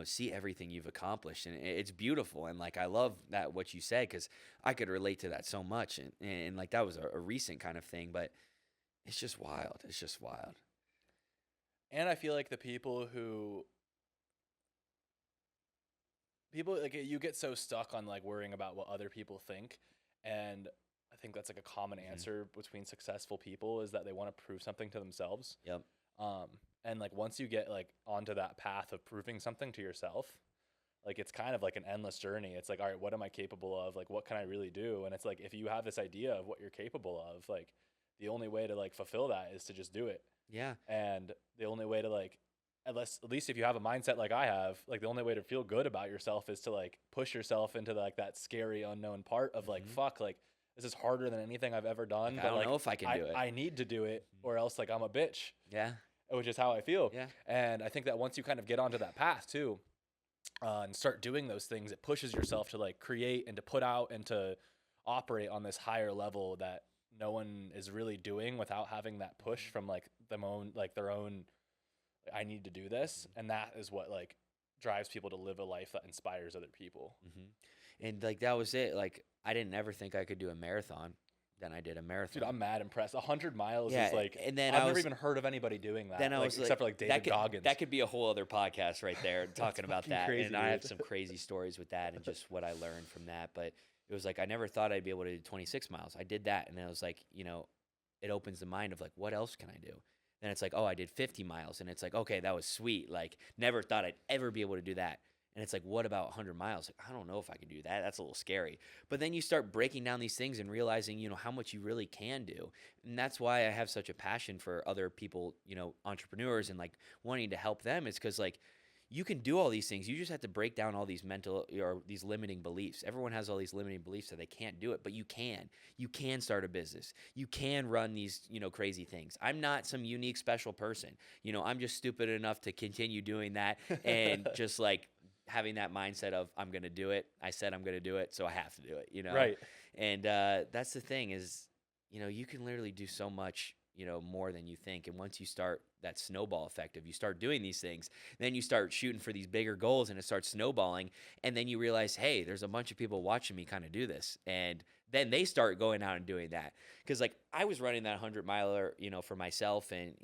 see everything you've accomplished. And it's beautiful. And like I love that what you said, because I could relate to that so much. And like that was a recent kind of thing, but it's just wild. It's just wild. And I feel like the people like you get so stuck on like worrying about what other people think. And I think that's like a common answer between successful people is that they want to prove something to themselves. Yep. And like once you get like onto that path of proving something to yourself, like it's kind of like an endless journey. It's like, all right, what am I capable of? Like, what can I really do? And it's like, if you have this idea of what you're capable of, like the only way to like fulfill that is to just do it. Yeah. And the only way to like, at least if you have a mindset like I have, like the only way to feel good about yourself is to like push yourself into like that scary unknown part of like, fuck, like this is harder than anything I've ever done. Like, but I don't like, know if I can do it. I need to do it or else like I'm a bitch. Yeah. Which is how I feel. Yeah. And I think that once you kind of get onto that path too, and start doing those things, it pushes yourself to like create and to put out and to operate on this higher level that no one is really doing without having that push from like their own I need to do this. And that is what like drives people to live a life that inspires other people. And like that was it. Like I didn't ever think I could do a marathon. Then I did a marathon. Dude, I'm mad impressed. 100 miles Yeah, is like, and then I've never even heard of anybody doing that. Then I like, was except for like David Goggins. That could be a whole other podcast right there talking about fucking that. crazy, And I have dude. some crazy stories with that and just what I learned from that. But it was like I never thought I'd be able to do 26 miles. I did that, and then I was like, it opens the mind of like, what else can I do? Then it's like, oh, I did 50 miles, and it's like, okay, that was sweet. Like, never thought I'd ever be able to do that. And it's like, what about 100 miles? Like, I don't know if I can do that. That's a little scary. But then you start breaking down these things and realizing, how much you really can do. And that's why I have such a passion for other people, entrepreneurs, and like wanting to help them. Is because like you can do all these things. You just have to break down all these mental or these limiting beliefs. Everyone has all these limiting beliefs that they can't do it, but you can. You can start a business. You can run these, crazy things. I'm not some unique special person. I'm just stupid enough to continue doing that and just like having that mindset of I'm going to do it. I said I'm going to do it, so I have to do it, Right. And that's the thing is, you can literally do so much, more than you think. And once you start that snowball effect of you start doing these things, then you start shooting for these bigger goals and it starts snowballing. And then you realize, hey, there's a bunch of people watching me kind of do this. And then they start going out and doing that. Because like I was running that 100-miler, for myself and,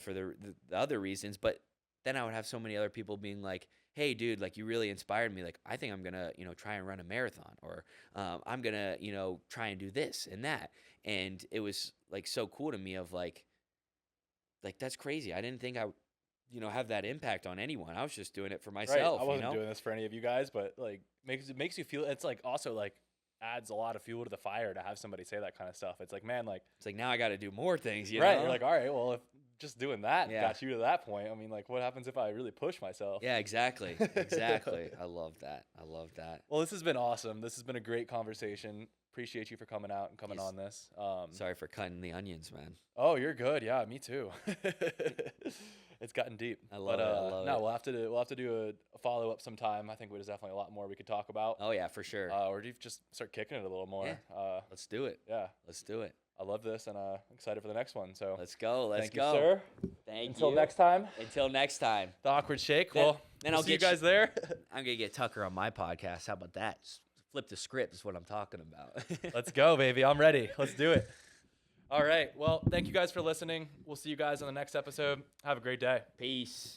for the other reasons. But then I would have so many other people being like, hey, dude, like you really inspired me. Like, I think I'm going to, try and run a marathon, or I'm going to, try and do this and that. And it was like so cool to me of like that's crazy. I didn't think I would, have that impact on anyone. I was just doing it for myself. Right. I wasn't doing this for any of you guys, but like makes you feel, it's like also like adds a lot of fuel to the fire to have somebody say that kind of stuff. It's like, man, like it's like now I got to do more things, right. know? You're like, all right, well, if just doing that Yeah. got you to that point, I mean, like what happens if I really push myself? Yeah, exactly. Exactly. I love that. Well, this has been awesome. This has been a great conversation. Appreciate you for coming out and coming Yes. on this. Sorry for cutting the onions, man. Oh, you're good. Yeah, me too. It's gotten deep. I love but, it. I love no, it. we'll have to do a follow up sometime. I think there's definitely a lot more we could talk about. Oh yeah, for sure. Or do you just start kicking it a little more? Yeah. Let's do it. Yeah. Let's do it. I love this, and excited for the next one. So Let's go. Let's thank go. you, sir. Thank Until you. next time. Until next time. The awkward shake. Then- Well, then we'll I'll see you get you- guys there. I'm gonna get Tucker on my podcast. How about that? Just flip the script is what I'm talking about. Let's go, baby. I'm ready. Let's do it. All right. Well, thank you guys for listening. We'll see you guys on the next episode. Have a great day. Peace.